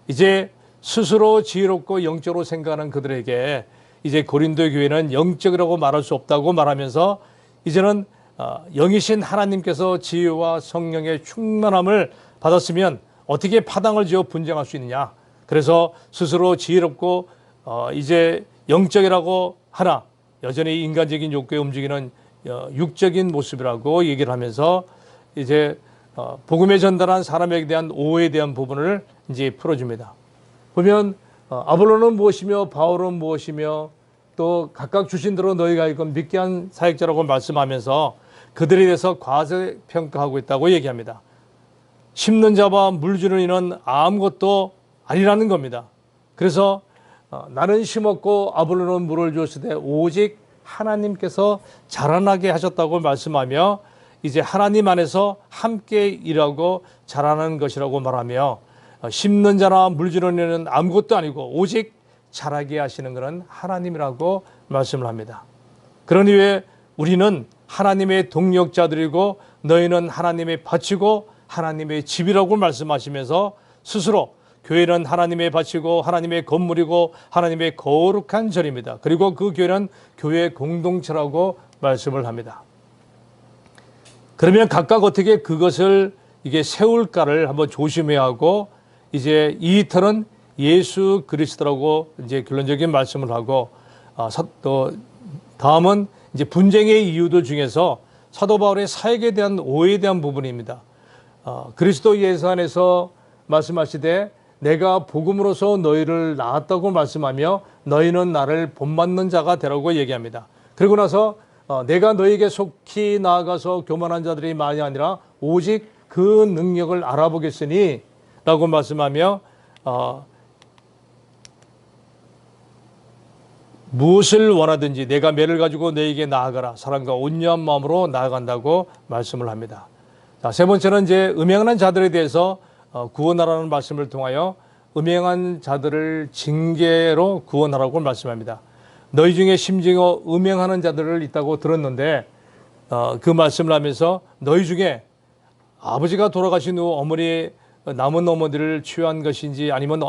[SPEAKER 1] 이제 스스로 지혜롭고 영적으로 생각하는 그들에게 이제 고린도 교회는 영적이라고 말할 수 없다고 말하면서 이제는 영이신 하나님께서 지혜와 성령의 충만함을 받았으면 어떻게 파당을 지어 분쟁할 수 있느냐. 그래서 스스로 지혜롭고 이제 영적이라고 하나 여전히 인간적인 욕구에 움직이는 육적인 모습이라고 얘기를 하면서 이제 복음에 전달한 사람에게 대한 오해에 대한 부분을 이제 풀어줍니다. 보면 아볼로는 무엇이며 바울은 무엇이며 또 각각 주신 대로 너희가 이건 믿게 한 사역자라고 말씀하면서 그들에 대해서 과소평가하고 있다고 얘기합니다. 심는 자와 물 주는 이는 아무것도 아니라는 겁니다. 그래서 나는 심었고 아볼로는 물을 주었으되 오직 하나님께서 자라나게 하셨다고 말씀하며 이제 하나님 안에서 함께 일하고 자라는 것이라고 말하며 심는 자나 물 주는 이는 아무것도 아니고 오직 자라게 하시는 것은 하나님이라고 말씀을 합니다. 그러니 왜 우리는 하나님의 동력자들이고 너희는 하나님의 밭이고 하나님의 집이라고 말씀하시면서 스스로 교회는 하나님의 밭이고 하나님의 건물이고 하나님의 거룩한 절입니다. 그리고 그 교회는 교회 공동체라고 말씀을 합니다. 그러면 각각 어떻게 그것을 이게 세울까를 한번 조심해야 하고 이제 이 터는 예수 그리스도라고 이제 결론적인 말씀을 하고 또 다음은 이제 분쟁의 이유들 중에서 사도 바울의 사역에 대한 오해에 대한 부분입니다. 그리스도 예수 안에서 말씀하시되 내가 복음으로서 너희를 낳았다고 말씀하며 너희는 나를 본받는 자가 되라고 얘기합니다. 그리고 나서 내가 너희에게 속히 나아가서 교만한 자들이 많이 아니라 오직 그 능력을 알아보겠으니 라고 말씀하며 무엇을 원하든지 내가 매를 가지고 너에게 나아가라. 사랑과 온유한 마음으로 나아간다고 말씀을 합니다. 자, 세 번째는 이제 음행하는 자들에 대해서 구원하라는 말씀을 통하여 음행한 자들을 징계로 구원하라고 말씀합니다. 너희 중에 심지어 음행하는 자들을 있다고 들었는데 그 말씀을 하면서 너희 중에 아버지가 돌아가신 후 어머니 남은 어머니를 취한 것인지 아니면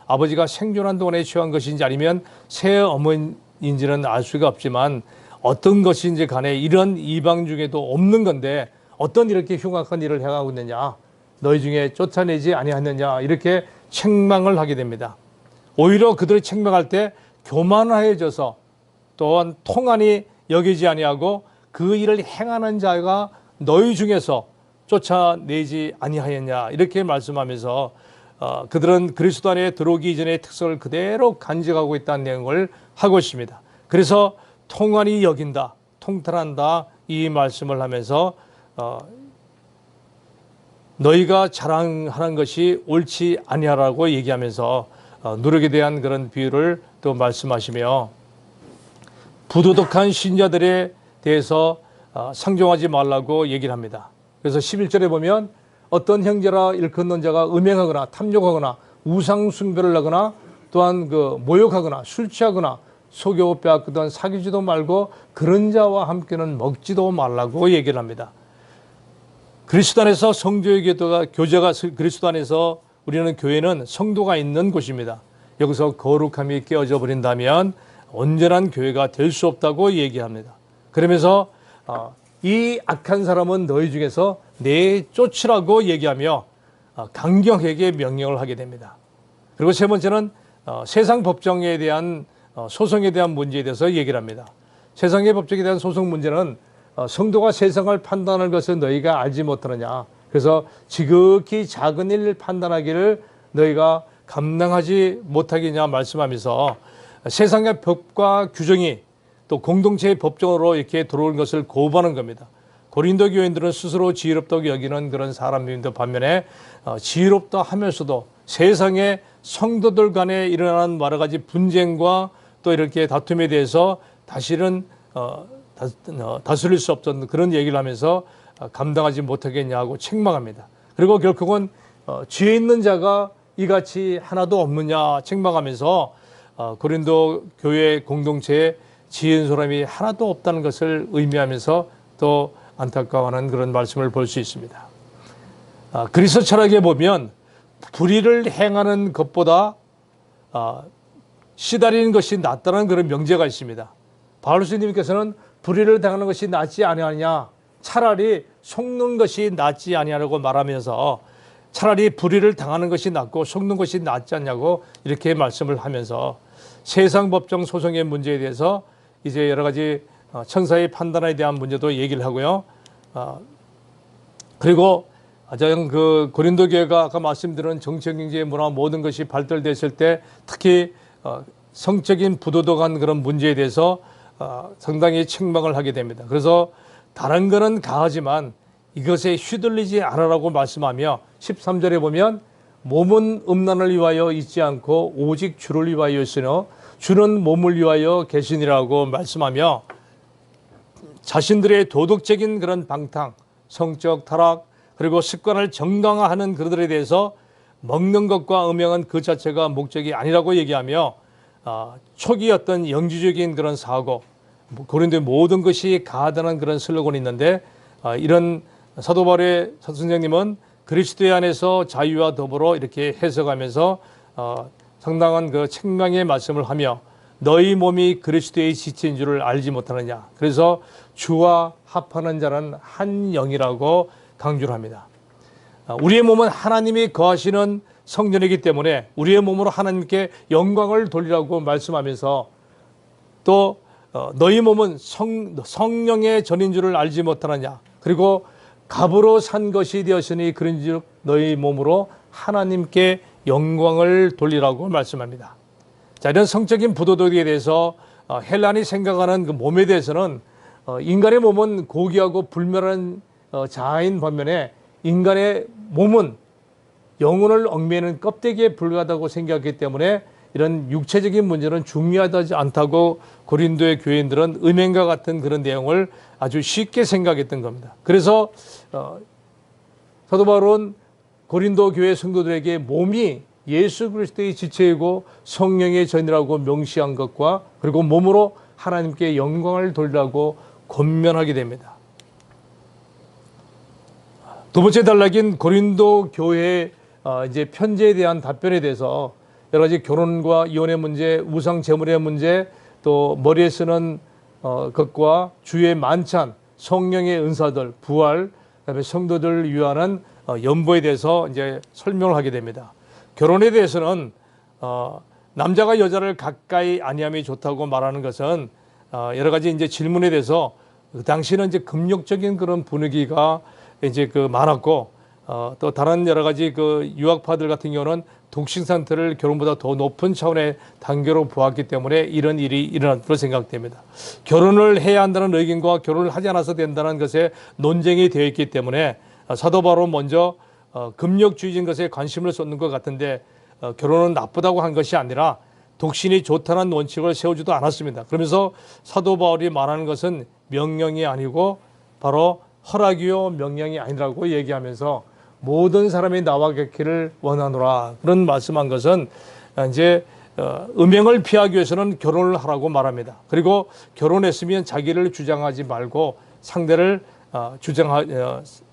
[SPEAKER 1] 아버지가 생존한 동안에 취한 것인지 아니면 새 어머니인지는 알 수가 없지만 어떤 것인지 간에 이런 이방 중에도 없는 건데 어떤 이렇게 흉악한 일을 행하고 있느냐, 너희 중에 쫓아내지 아니하느냐, 이렇게 책망을 하게 됩니다. 오히려 그들이 책망할 때 교만하여져서 또한 통한이 여기지 아니하고 그 일을 행하는 자가 너희 중에서 쫓아내지 아니하였냐, 이렇게 말씀하면서 그들은 그리스도 안에 들어오기 이전의 특성을 그대로 간직하고 있다는 내용을 하고 있습니다. 그래서 통한이 여긴다, 통탈한다, 이 말씀을 하면서 너희가 자랑하는 것이 옳지 아니하라고 얘기하면서 누룩에 대한 그런 비유를 또 말씀하시며 부도덕한 신자들에 대해서 상종하지 말라고 얘기를 합니다. 그래서 11절에 보면 어떤 형제라 일컫는 자가 음행하거나 탐욕하거나 우상 숭배를 하거나 또한 모욕하거나 술 취하거나 속여 빼앗거든 사귀지도 말고 그런 자와 함께는 먹지도 말라고 얘기를 합니다. 그리스도 안에서 성도의 교제가 그리스도 안에서 우리는 교회는 성도가 있는 곳입니다. 여기서 거룩함이 깨어져 버린다면 온전한 교회가 될 수 없다고 얘기합니다. 그러면서 이 악한 사람은 너희 중에서 내쫓으라고 얘기하며 강경하게 명령을 하게 됩니다. 그리고 세 번째는 세상 법정에 대한 소송에 대한 문제에 대해서 얘기를 합니다. 세상의 법정에 대한 소송 문제는 성도가 세상을 판단할 것을 너희가 알지 못하느냐, 그래서 지극히 작은 일을 판단하기를 너희가 감당하지 못하겠냐 말씀하면서 세상의 법과 규정이 또 공동체의 법정으로 이렇게 들어온 것을 거부하는 겁니다. 고린도 교인들은 스스로 지혜롭다고 여기는 그런 사람들인데 반면에 지혜롭다 하면서도 세상의 성도들 간에 일어나는 여러 가지 분쟁과 또 이렇게 다툼에 대해서 다시는 다스릴 수 없던 그런 얘기를 하면서 감당하지 못하겠냐고 책망합니다. 그리고 결국은 지혜 있는 자가 이같이 하나도 없느냐 책망하면서 고린도 교회 공동체에 지혜 있는 사람이 하나도 없다는 것을 의미하면서 또 안타까워하는 그런 말씀을 볼 수 있습니다. 그리스도 철학에 보면 불의를 행하는 것보다 시달리는 것이 낫다는 그런 명제가 있습니다. 바울 스님께서는 불의를 당하는 것이 낫지 아니하냐, 차라리 속는 것이 낫지 아니하냐고 말하면서 차라리 불의를 당하는 것이 낫고 속는 것이 낫지 않냐고 이렇게 말씀을 하면서 세상 법정 소송의 문제에 대해서 이제 여러 가지 천사의 판단에 대한 문제도 얘기를 하고요. 그리고 그 고린도 교회가 아까 말씀드린 정치, 경제, 문화 모든 것이 발달됐을 때 특히 성적인 부도덕한 그런 문제에 대해서 상당히 책망을 하게 됩니다. 그래서 다른 거는 가하지만 이것에 휘둘리지 않으라고 말씀하며 13절에 보면 몸은 음란을 위하여 있지 않고 오직 주를 위하여 있으며 주는 몸을 위하여 계시니라고 말씀하며 자신들의 도덕적인 그런 방탕, 성적 타락, 그리고 습관을 정당화하는 그들에 대해서 먹는 것과 음행은 그 자체가 목적이 아니라고 얘기하며 초기 어떤 영지적인 그런 사고, 고린도의 모든 것이 가하다는 그런 슬로건이 있는데 이런 사도 바울의 선생님은 그리스도 안에서 자유와 더불어 이렇게 해석하면서 상당한 그 책망의 말씀을 하며 너희 몸이 그리스도의 지체인 줄을 알지 못하느냐. 그래서 주와 합하는 자는 한 영이라고 강조를 합니다. 우리의 몸은 하나님이 거하시는 성전이기 때문에 우리의 몸으로 하나님께 영광을 돌리라고 말씀하면서 또 너희 몸은 성령의 전인 줄을 알지 못하느냐. 그리고 값으로 산 것이 되었으니 그런즉 너희 몸으로 하나님께 영광을 돌리라고 말씀합니다. 자, 이런 성적인 부도덕에 대해서 헬란이 생각하는 그 몸에 대해서는 인간의 몸은 고귀하고 불멸한 자아인 반면에 인간의 몸은 영혼을 얽매이는 껍데기에 불과하다고 생각했기 때문에 이런 육체적인 문제는 중요하지 않다고 고린도의 교인들은 음행과 같은 그런 내용을 아주 쉽게 생각했던 겁니다. 그래서 사도 바울은 고린도 교회 성도들에게 몸이 예수 그리스도의 지체이고 성령의 전이라고 명시한 것과 그리고 몸으로 하나님께 영광을 돌리라고 권면하게 됩니다. 두 번째 단락인 고린도 교회 이제 편지에 대한 답변에 대해서 여러 가지 결혼과 이혼의 문제, 우상 제물의 문제, 또 머리에 쓰는 것과 주의 만찬, 성령의 은사들, 부활, 그다음에 성도들을 위하는 연보에 대해서 이제 설명을 하게 됩니다. 결혼에 대해서는 남자가 여자를 가까이 아니함이 좋다고 말하는 것은 여러 가지 이제 질문에 대해서 그 당시는 이제 금욕적인 그런 분위기가 이제 그 많았고 또 다른 여러 가지 그 유학파들 같은 경우는 독신 상태를 결혼보다 더 높은 차원의 단계로 보았기 때문에 이런 일이 일어났다고 생각됩니다. 결혼을 해야 한다는 의견과 결혼을 하지 않아서 된다는 것에 논쟁이 되어 있기 때문에 사도 바울은 먼저 금욕주의적인 것에 관심을 쏟는 것 같은데 결혼은 나쁘다고 한 것이 아니라 독신이 좋다는 원칙을 세우지도 않았습니다. 그러면서 사도 바울이 말하는 것은 명령이 아니고 바로 허락이요 명령이 아니라고 얘기하면서 모든 사람이 나와 객기를 원하노라 그런 말씀한 것은 이제 음행을 피하기 위해서는 결혼을 하라고 말합니다. 그리고 결혼했으면 자기를 주장하지 말고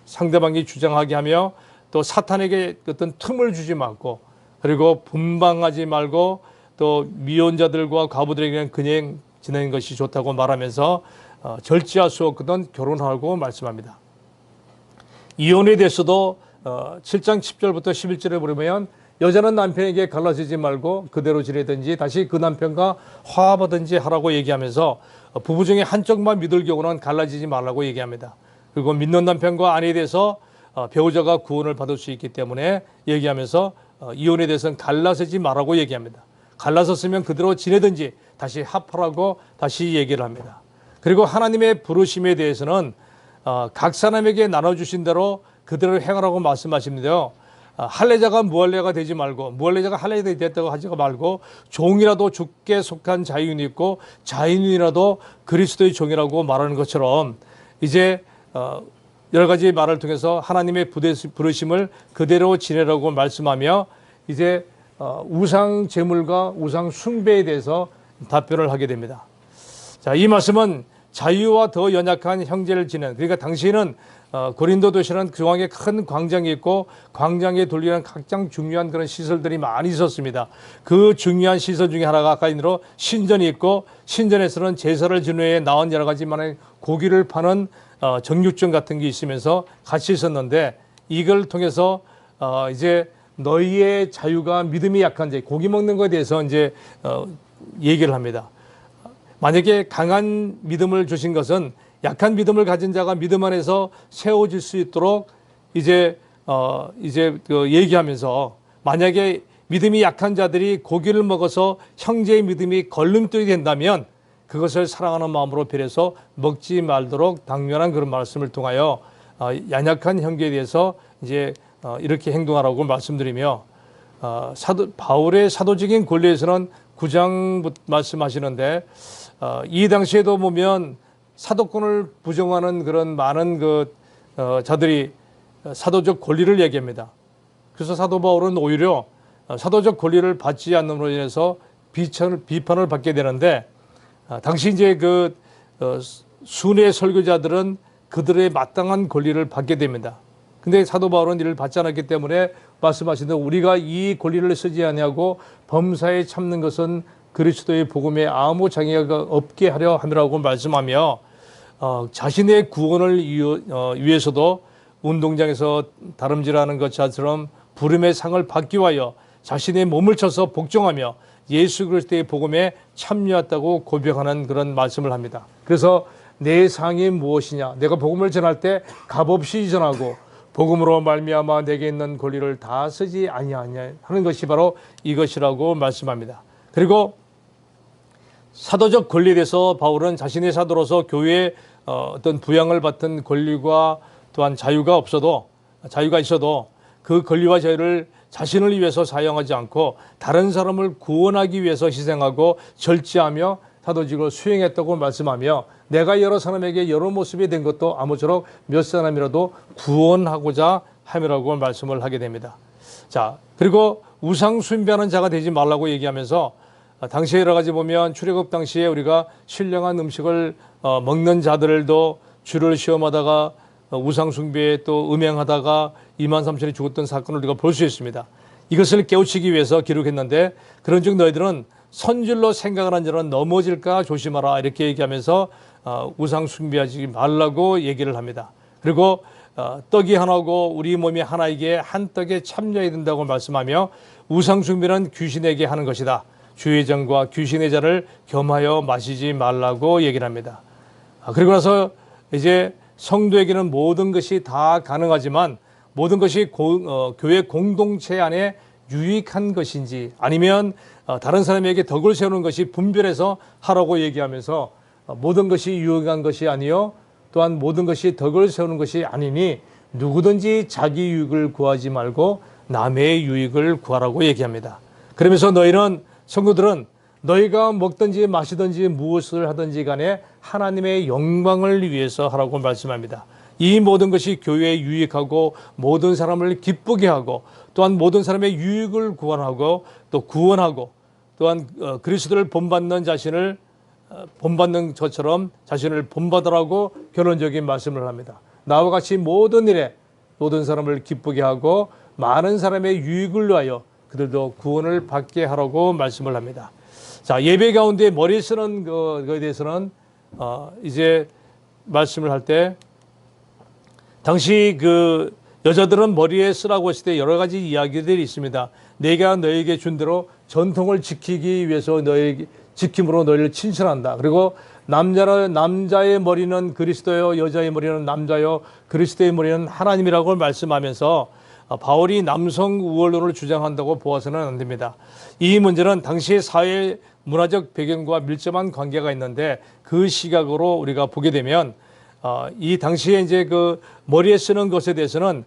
[SPEAKER 1] 상대방이 주장하게 하며 또 사탄에게 어떤 틈을 주지 말고 그리고 분방하지 말고 또 미혼자들과 과부들에게는 그냥 지내는 것이 좋다고 말하면서 절제할 수 없거든 결혼하라고 말씀합니다. 이혼에 대해서도 7장 10절부터 11절에 보면 여자는 남편에게 갈라지지 말고 그대로 지내든지 다시 그 남편과 화합하든지 하라고 얘기하면서 부부 중에 한쪽만 믿을 경우는 갈라지지 말라고 얘기합니다. 그리고 믿는 남편과 아내에 대해서 배우자가 구원을 받을 수 있기 때문에 얘기하면서 이혼에 대해서는 갈라서지 말라고 얘기합니다. 갈라섰으면 그대로 지내든지 다시 합하라고 다시 얘기를 합니다. 그리고 하나님의 부르심에 대해서는 각 사람에게 나눠주신 대로 그대로 행하라고 말씀하십니다. 할례자가 무할례가 되지 말고 무할례자가 할례가 됐다고 하지 말고 종이라도 주께 속한 자유인이 있고 자유인이라도 그리스도의 종이라고 말하는 것처럼 이제 여러 가지 말을 통해서 하나님의 부르심을 그대로 지내라고 말씀하며 이제 우상 제물과 우상 숭배에 대해서 답변을 하게 됩니다. 자, 이 말씀은 자유와 더 연약한 형제를 지낸 그러니까 당시에는 고린도 도시는 중앙에 큰 광장이 있고 광장에 돌리는 각종 중요한 그런 시설들이 많이 있었습니다. 그 중요한 시설 중에 하나가 아까 인으로 신전이 있고 신전에서는 제사를 지는 후에 나온 여러 가지 많은 고기를 파는 정육점 같은 게 있으면서 같이 있었는데 이걸 통해서 이제 너희의 자유가 믿음이 약한 자 고기 먹는 것에 대해서 이제 얘기를 합니다. 만약에 강한 믿음을 주신 것은 약한 믿음을 가진 자가 믿음 안에서 세워질 수 있도록 이제 얘기하면서 만약에 믿음이 약한 자들이 고기를 먹어서 형제의 믿음이 걸림돌이 된다면 그것을 사랑하는 마음으로 배려해서 먹지 말도록 당면한 그런 말씀을 통하여 연약한 형제에 대해서 이제 이렇게 행동하라고 말씀드리며 바울의 사도적인 권리에서는 9장 말씀하시는데 이 당시에도 보면 사도권을 부정하는 그런 많은 자들이 사도적 권리를 얘기합니다. 그래서 사도 바울은 오히려 사도적 권리를 받지 않음으로 인해서 비판을 받게 되는데 당시 이제 순회 설교자들은 그들의 마땅한 권리를 받게 됩니다. 근데 사도 바울은 이를 받지 않았기 때문에 말씀하신 대로 우리가 이 권리를 쓰지 아니하고 범사에 참는 것은 그리스도의 복음에 아무 장애가 없게 하려 함이라고 말씀하며 자신의 구원을 위해서도 운동장에서 다름질하는 것처럼 부름의 상을 받기 위하여 자신의 몸을 쳐서 복종하며 예수 그리스도의 복음에 참여했다고 고백하는 그런 말씀을 합니다. 그래서 내 상이 무엇이냐? 내가 복음을 전할 때 값없이 전하고 복음으로 말미암아 내게 있는 권리를 다 쓰지 아니하냐 하는 것이 바로 이것이라고 말씀합니다. 그리고 사도적 권리에 대해서 바울은 자신의 사도로서 교회에 어떤 부양을 받은 권리와 또한 자유가 있어도 그 권리와 자유를 자신을 위해서 사용하지 않고 다른 사람을 구원하기 위해서 희생하고 절제하며 사도직을 수행했다고 말씀하며 내가 여러 사람에게 여러 모습이 된 것도 아무쪼록 몇 사람이라도 구원하고자 함이라고 말씀을 하게 됩니다. 자, 그리고 우상 숭배하는 자가 되지 말라고 얘기하면서 당시에 여러 가지 보면 출애굽 당시에 우리가 신령한 음식을 먹는 자들도 주를 시험하다가 우상 숭배에 또 음행하다가 2만 3천이 죽었던 사건을 우리가 볼 수 있습니다. 이것을 깨우치기 위해서 기록했는데 그런즉 너희들은 선질로 생각을 한 자는 넘어질까 조심하라 이렇게 얘기하면서 우상 숭배하지 말라고 얘기를 합니다. 그리고 떡이 하나고 우리 몸이 하나이기에 한 떡에 참여해야 된다고 말씀하며 우상 숭배는 귀신에게 하는 것이다. 주의 전과 귀신의 자를 겸하여 마시지 말라고 얘기를 합니다. 그리고 나서 이제 성도에게는 모든 것이 다 가능하지만 모든 것이 교회 공동체 안에 유익한 것인지 아니면 다른 사람에게 덕을 세우는 것이 분별해서 하라고 얘기하면서 모든 것이 유익한 것이 아니요 또한 모든 것이 덕을 세우는 것이 아니니 누구든지 자기 유익을 구하지 말고 남의 유익을 구하라고 얘기합니다. 그러면서 너희는 성도들은 너희가 먹든지 마시든지 무엇을 하든지 간에 하나님의 영광을 위해서 하라고 말씀합니다. 이 모든 것이 교회에 유익하고 모든 사람을 기쁘게 하고 또한 모든 사람의 유익을 구원하고 또 구원하고 또한 그리스도를 본받는 자신을 본받는 것처럼 자신을 본받으라고 결론적인 말씀을 합니다. 나와 같이 모든 일에 모든 사람을 기쁘게 하고 많은 사람의 유익을 위하여 그들도 구원을 받게 하라고 말씀을 합니다. 자, 예배 가운데 머리 쓰는 것에 대해서는 이제 말씀을 할 때 당시 그 여자들은 머리에 쓰라고 했을 때 여러 가지 이야기들이 있습니다. 내가 너에게 준 대로 전통을 지키기 위해서 너에게 지킴으로 너희를 칭찬한다. 그리고 남자의 머리는 그리스도요, 여자의 머리는 남자요, 그리스도의 머리는 하나님이라고 말씀하면서 바울이 남성 우월론을 주장한다고 보아서는 안 됩니다. 이 문제는 당시의 사회 문화적 배경과 밀접한 관계가 있는데 그 시각으로 우리가 보게 되면 이 당시에 이제 그 머리에 쓰는 것에 대해서는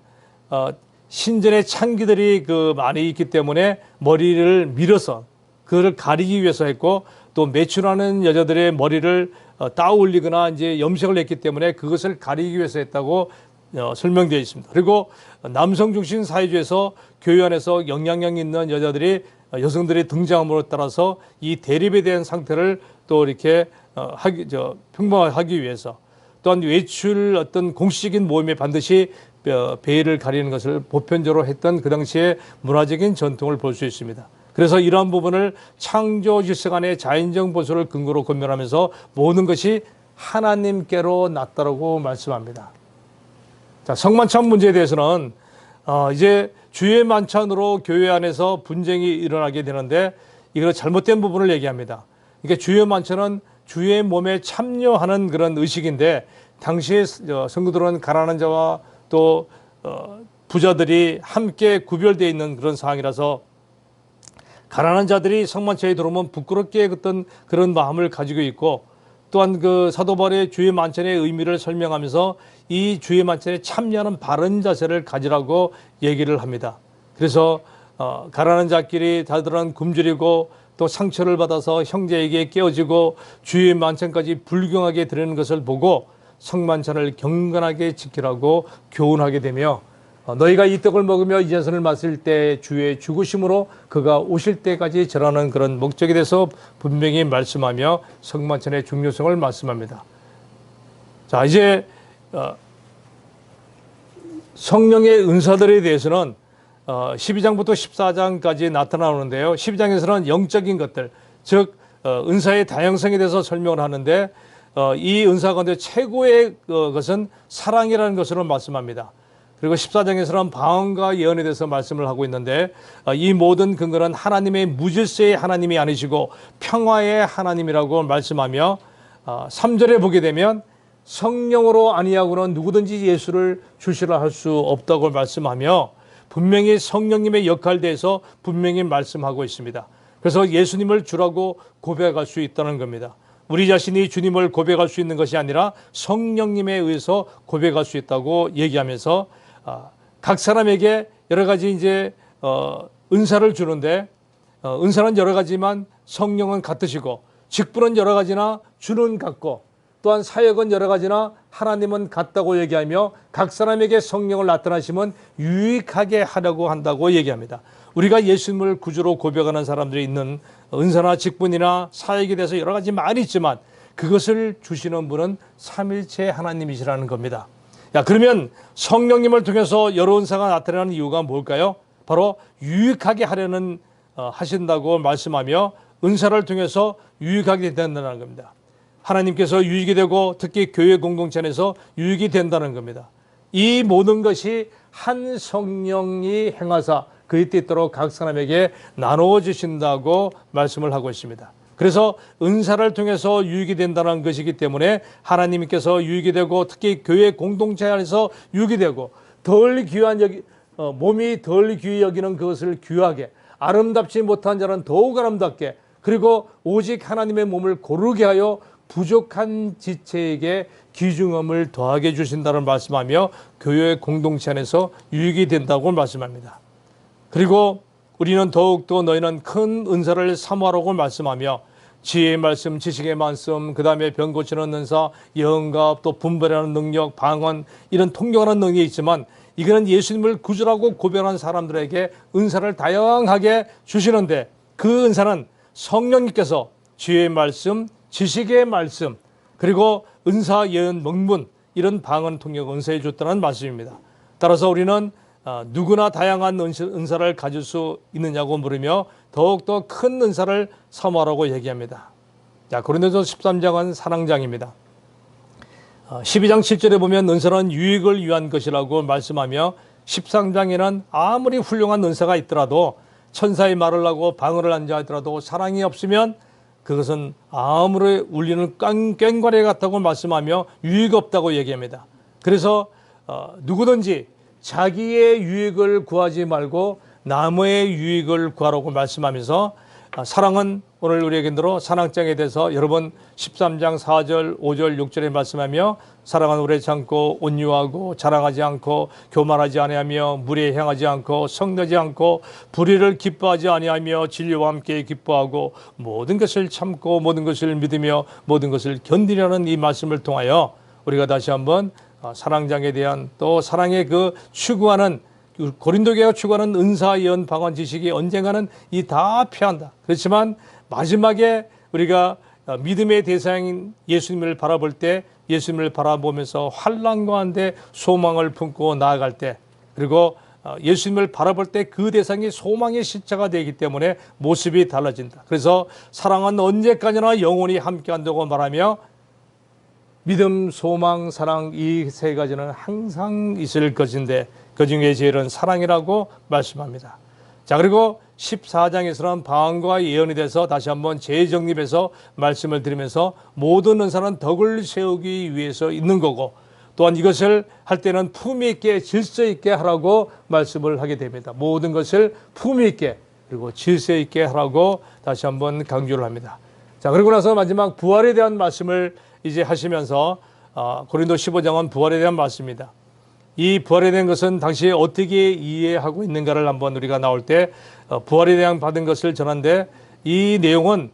[SPEAKER 1] 신전의 창기들이 그 많이 있기 때문에 머리를 밀어서 그를 가리기 위해서 했고 또 매춘하는 여자들의 머리를 따올리거나 이제 염색을 했기 때문에 그것을 가리기 위해서 했다고 설명되어 있습니다. 그리고 남성 중심 사회주의에서 교회 안에서 영향력 있는 여성들이 등장함으로 따라서 이 대립에 대한 상태를 또 이렇게 평범하기 위해서 또한 외출 어떤 공식적인 모임에 반드시 베일을 가리는 것을 보편적으로 했던 그 당시의 문화적인 전통을 볼 수 있습니다. 그래서 이러한 부분을 창조 질서 간의 자연적 보수를 근거로 권면하면서 모든 것이 하나님께로 났다라고 말씀합니다. 자, 성만찬 문제에 대해서는 이제 주의 만찬으로 교회 안에서 분쟁이 일어나게 되는데 이거 잘못된 부분을 얘기합니다. 그러니까 주의 만찬은 주의 몸에 참여하는 그런 의식인데 당시에 성도들은 가난한 자와 또 부자들이 함께 구별되어 있는 그런 상황이라서 가난한 자들이 성만찬에 들어오면 부끄럽게 어떤 그런 마음을 가지고 있고 또한 그 사도 바울의 주의 만찬의 의미를 설명하면서 이 주의 만찬에 참여하는 바른 자세를 가지라고 얘기를 합니다. 그래서 가난한 자끼리 다들은 굶주리고 또 상처를 받아서 형제에게 깨어지고 주의 만찬까지 불경하게 드리는 것을 보고 성만찬을 경건하게 지키라고 교훈하게 되며 너희가 이 떡을 먹으며 이 잔을 마실 때 주의 죽으심으로 그가 오실 때까지 절하는 그런 목적에 대해서 분명히 말씀하며 성만찬의 중요성을 말씀합니다. 자, 이제 성령의 은사들에 대해서는 12장부터 14장까지 나타나오는데요. 12장에서는 영적인 것들, 즉 은사의 다양성에 대해서 설명을 하는데 이 은사 가운데 최고의 것은 사랑이라는 것으로 말씀합니다. 그리고 14장에서는 방언과 예언에 대해서 말씀을 하고 있는데 이 모든 근거는 하나님의 무질서의 하나님이 아니시고 평화의 하나님이라고 말씀하며 3절에 보게 되면 성령으로 아니하고는 누구든지 예수를 주시라 할 수 없다고 말씀하며 분명히 성령님의 역할에 대해서 분명히 말씀하고 있습니다. 그래서 예수님을 주라고 고백할 수 있다는 겁니다. 우리 자신이 주님을 고백할 수 있는 것이 아니라 성령님에 의해서 고백할 수 있다고 얘기하면서 각 사람에게 여러 가지 이제 은사를 주는데 은사는 여러 가지만 성령은 같으시고 직분은 여러 가지나 주는 같고 또한 사역은 여러 가지나 하나님은 같다고 얘기하며 각 사람에게 성령을 나타나시면 유익하게 하려고 한다고 얘기합니다. 우리가 예수님을 구주로 고백하는 사람들이 있는 은사나 직분이나 사역에 대해서 여러 가지 말이 있지만 그것을 주시는 분은 삼일체 하나님이시라는 겁니다. 그러면 성령님을 통해서 여러 은사가 나타나는 이유가 뭘까요? 바로 유익하게 하려는 하신다고 말씀하며 은사를 통해서 유익하게 된다는 겁니다. 하나님께서 유익이 되고 특히 교회 공동체 안에서 유익이 된다는 겁니다. 이 모든 것이 한 성령이 행하사 그의 뜻대로 각 사람에게 나누어 주신다고 말씀을 하고 있습니다. 그래서 은사를 통해서 유익이 된다는 것이기 때문에 하나님께서 유익이 되고 특히 교회 공동체 안에서 유익이 되고 덜 귀한 몸이 덜 귀히 여기는 그것을 귀하게 아름답지 못한 자는 더욱 아름답게 그리고 오직 하나님의 몸을 고르게 하여 부족한 지체에게 귀중함을 더하게 주신다는 말씀하며 교회 공동체 안에서 유익이 된다고 말씀합니다. 그리고 우리는 더욱더 너희는 큰 은사를 사모하라고 말씀하며 지혜의 말씀, 지식의 말씀, 그 다음에 병 고치는 은사, 예언과 또 분별하는 능력, 방언 이런 통역하는 능력이 있지만 이거는 예수님을 구주라고 고백하는 사람들에게 은사를 다양하게 주시는데 그 은사는 성령님께서 지혜의 말씀, 지식의 말씀 그리고 은사, 예언, 명문 이런 방언, 통역, 은사해 줬다는 말씀입니다. 따라서 우리는 누구나 다양한 은사를 가질 수 있느냐고 물으며 더욱더 큰 은사를 사모하라고 얘기합니다. 고린도서 13장은 사랑장입니다. 12장 7절에 보면 은사는 유익을 위한 것이라고 말씀하며 13장에는 아무리 훌륭한 은사가 있더라도 천사의 말을 하고 방언을 한자 하더라도 사랑이 없으면 그것은 아무리 울리는 꽹과리 같다고 말씀하며 유익 없다고 얘기합니다. 그래서 누구든지 자기의 유익을 구하지 말고 남의 유익을 구하라고 말씀하면서 사랑은 오늘 우리에게 들어 사랑장에 대해서 여러분 13장 4절, 5절, 6절에 말씀하며 사랑은 오래 참고 온유하고 자랑하지 않고 교만하지 아니하며 무리에 행하지 않고 성내지 않고 불의를 기뻐하지 아니하며 진리와 함께 기뻐하고 모든 것을 참고 모든 것을 믿으며 모든 것을 견디려는 이 말씀을 통하여 우리가 다시 한번 사랑장에 대한 또 사랑의 그 추구하는 고린도교회가 추구하는 은사, 예언, 방언, 지식이 언젠가는 이 다 피한다. 그렇지만 마지막에 우리가 믿음의 대상인 예수님을 바라볼 때 예수님을 바라보면서 환난 가운데 소망을 품고 나아갈 때 그리고 예수님을 바라볼 때 그 대상이 소망의 십자가 되기 때문에 모습이 달라진다. 그래서 사랑은 언제까지나 영원히 함께한다고 말하며 믿음, 소망, 사랑 이 세 가지는 항상 있을 것인데 그중에 제일은 사랑이라고 말씀합니다. 그리고 14장에서는 방언과 예언에 대해서 다시 한번 재정립해서 말씀을 드리면서 모든 은사는 덕을 세우기 위해서 있는 거고 또한 이것을 할 때는 품위 있게 질서 있게 하라고 말씀을 하게 됩니다. 모든 것을 품위 있게 그리고 질서 있게 하라고 다시 한번 강조를 합니다. 그리고 나서 마지막 부활에 대한 말씀을 이제 하시면서 고린도 15장은 부활에 대한 말씀입니다. 이 부활에 대한 것은 당시에 어떻게 이해하고 있는가를 한번 우리가 나올 때 부활에 대한 받은 것을 전하는데 이 내용은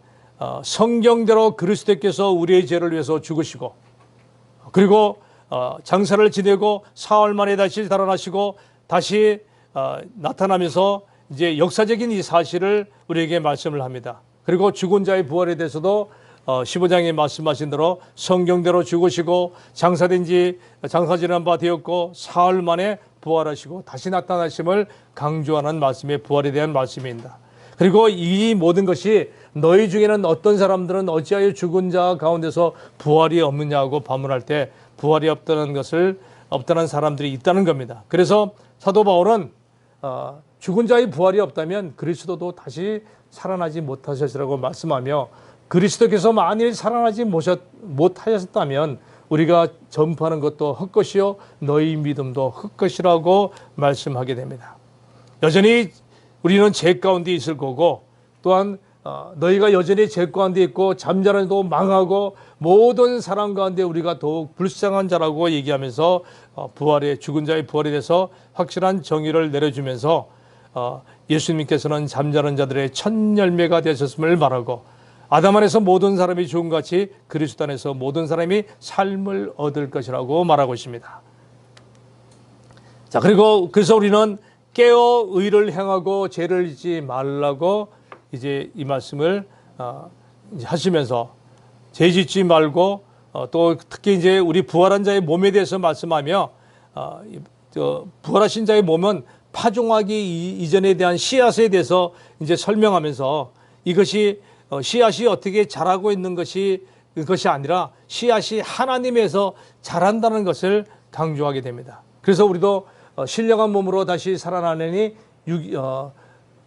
[SPEAKER 1] 성경대로 그리스도께서 우리의 죄를 위해서 죽으시고 그리고 장사를 지내고 사흘 만에 다시 달아나시고 다시 나타나면서 이제 역사적인 이 사실을 우리에게 말씀을 합니다. 그리고 죽은 자의 부활에 대해서도 15장에 말씀하신 대로 성경대로 죽으시고 장사 지난 바 되었고 사흘 만에 부활하시고 다시 나타나심을 강조하는 말씀의 부활에 대한 말씀입니다. 그리고 이 모든 것이 너희 중에는 어떤 사람들은 어찌하여 죽은 자 가운데서 부활이 없느냐고 반문할 때 부활이 없다는 사람들이 있다는 겁니다. 그래서 사도 바울은 죽은 자의 부활이 없다면 그리스도도 다시 살아나지 못하셨으라고 말씀하며 그리스도께서 만일 살아나지 못하셨다면 우리가 전파하는 것도 헛것이요 너희 믿음도 헛것이라고 말씀하게 됩니다. 여전히 우리는 죄 가운데 있을 거고, 또한 너희가 여전히 죄 가운데 있고 잠자는데도 망하고 모든 사람 가운데 우리가 더욱 불쌍한 자라고 얘기하면서 부활의 죽은 자의 부활에 대해서 확실한 정의를 내려주면서 예수님께서는 잠자는 자들의 첫 열매가 되셨음을 말하고, 아담 안에서 모든 사람이 죽음같이 그리스도 안에서 모든 사람이 삶을 얻을 것이라고 말하고 있습니다. 자, 그래서 우리는 깨어 의를 행하고 죄를 짓지 말라고 이제 이 말씀을 이제 하시면서 죄 짓지 말고, 또 특히 이제 우리 부활한 자의 몸에 대해서 말씀하며, 부활하신 자의 몸은 파종하기 이전에 대한 씨앗에 대해서 이제 설명하면서, 이것이 씨앗이 어떻게 자라고 있는 것이 그것이 아니라 씨앗이 하나님에서 자란다는 것을 강조하게 됩니다. 그래서 우리도 신령한 몸으로 다시 살아나느니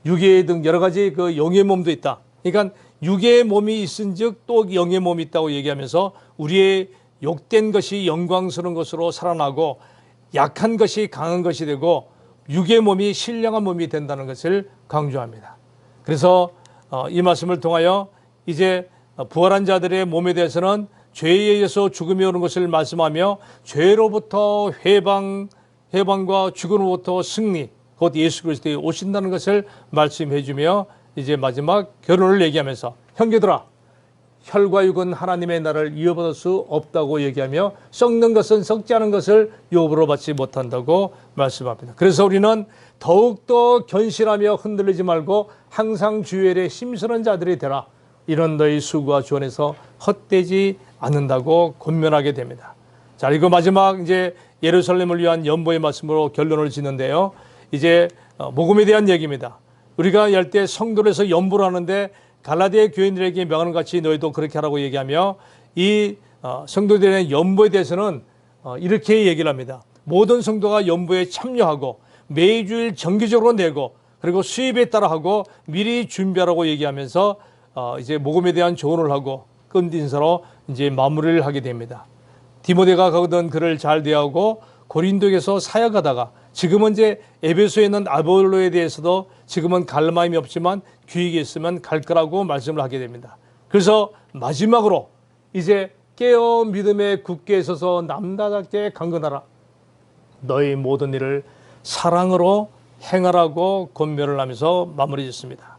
[SPEAKER 1] 육의 등 여러 가지 그 영의 몸도 있다. 그러니까 육의 몸이 있은즉 또 영의 몸이 있다고 얘기하면서, 우리의 욕된 것이 영광스러운 것으로 살아나고 약한 것이 강한 것이 되고 육의 몸이 신령한 몸이 된다는 것을 강조합니다. 그래서 이 말씀을 통하여 이제 부활한 자들의 몸에 대해서는 죄에 의해서 죽음이 오는 것을 말씀하며, 죄로부터 해방과 죽음으로부터 승리, 곧 예수 그리스도에 오신다는 것을 말씀해 주며, 이제 마지막 결론을 얘기하면서, 형제들아, 혈과 육은 하나님의 나라를 이어받을 수 없다고 얘기하며, 썩는 것은 썩지 않은 것을 유업으로 받지 못한다고 말씀합니다. 그래서 우리는 더욱더 견실하며 흔들리지 말고 항상 주의 일에 힘쓰는 자들이 되라. 이런 너희 수고와 주원에서 헛되지 않는다고 권면하게 됩니다. 자, 그리고 마지막 이제 예루살렘을 위한 연보의 말씀으로 결론을 짓는데요. 이제 복음에 대한 얘기입니다. 우리가 열 때 성도에서 연보를 하는데, 갈라디아 교인들에게 명하는 같이 너희도 그렇게 하라고 얘기하며, 이 성도들의 연보에 대해서는 이렇게 얘기를 합니다. 모든 성도가 연보에 참여하고 매주일 정기적으로 내고, 그리고 수입에 따라 하고 미리 준비하라고 얘기하면서 이제 복음에 대한 조언을 하고 끝 인사로 이제 마무리를 하게 됩니다. 디모데가 가거든 그를 잘 대하고 고린도에서 사역하다가, 지금은 이제 에베소에 있는 아볼로에 대해서도 지금은 갈 마음이 없지만 귀익이 있으면 갈 거라고 말씀을 하게 됩니다. 그래서 마지막으로 이제 깨어 믿음에 굳게 서서 남다답게 강건하라. 너희 모든 일을 사랑으로 행하라고 권면을 하면서 마무리 짓습니다.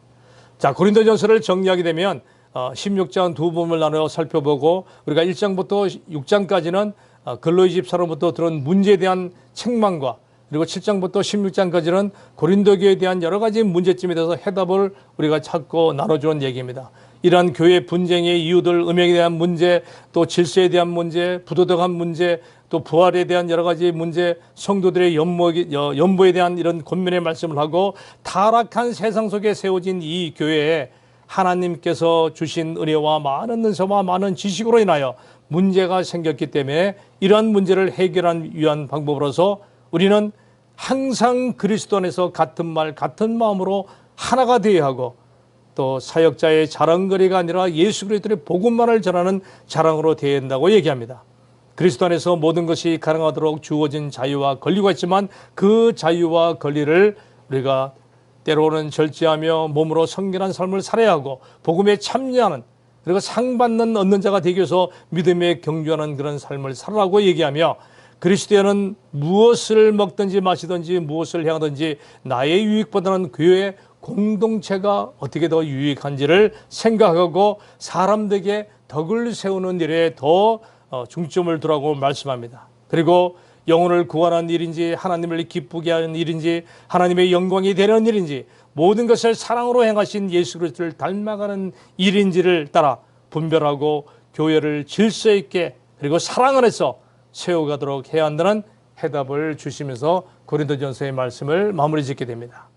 [SPEAKER 1] 자, 고린도전서를 정리하게 되면 16장 두 부분을 나누어 살펴보고, 우리가 1장부터 6장까지는 글로이 집사로부터 들은 문제에 대한 책망과, 그리고 7장부터 16장까지는 고린도 교회에 대한 여러 가지 문제점에 대해서 해답을 우리가 찾고 나눠주는 얘기입니다. 이러한 교회 분쟁의 이유들, 음행에 대한 문제, 또 질서에 대한 문제, 부도덕한 문제, 또 부활에 대한 여러 가지 문제, 성도들의 연보에 대한 이런 권면의 말씀을 하고, 타락한 세상 속에 세워진 이 교회에 하나님께서 주신 은혜와 많은 은사와 많은 지식으로 인하여 문제가 생겼기 때문에, 이러한 문제를 해결하기 위한 방법으로서 우리는 항상 그리스도 안에서 같은 말 같은 마음으로 하나가 되어야 하고, 또 사역자의 자랑거리가 아니라 예수 그리스도의 복음만을 전하는 자랑으로 되어야 한다고 얘기합니다. 그리스도 안에서 모든 것이 가능하도록 주어진 자유와 권리가 있지만, 그 자유와 권리를 우리가 때로는 절제하며 몸으로 성결한 삶을 살아야 하고, 복음에 참여하는, 그리고 상 얻는 자가 되기 위해서 믿음에 경주하는 그런 삶을 살아라고 얘기하며, 그리스도인은 무엇을 먹든지 마시든지 무엇을 행하든지 나의 유익보다는 교회의 공동체가 어떻게 더 유익한지를 생각하고 사람들에게 덕을 세우는 일에 더 중점을 두라고 말씀합니다. 그리고 영혼을 구원하는 일인지, 하나님을 기쁘게 하는 일인지, 하나님의 영광이 되는 일인지, 모든 것을 사랑으로 행하신 예수 그리스도를 닮아가는 일인지를 따라 분별하고 교회를 질서 있게 그리고 사랑 안에서 세워가도록 해야 한다는 해답을 주시면서 고린도전서의 말씀을 마무리 짓게 됩니다.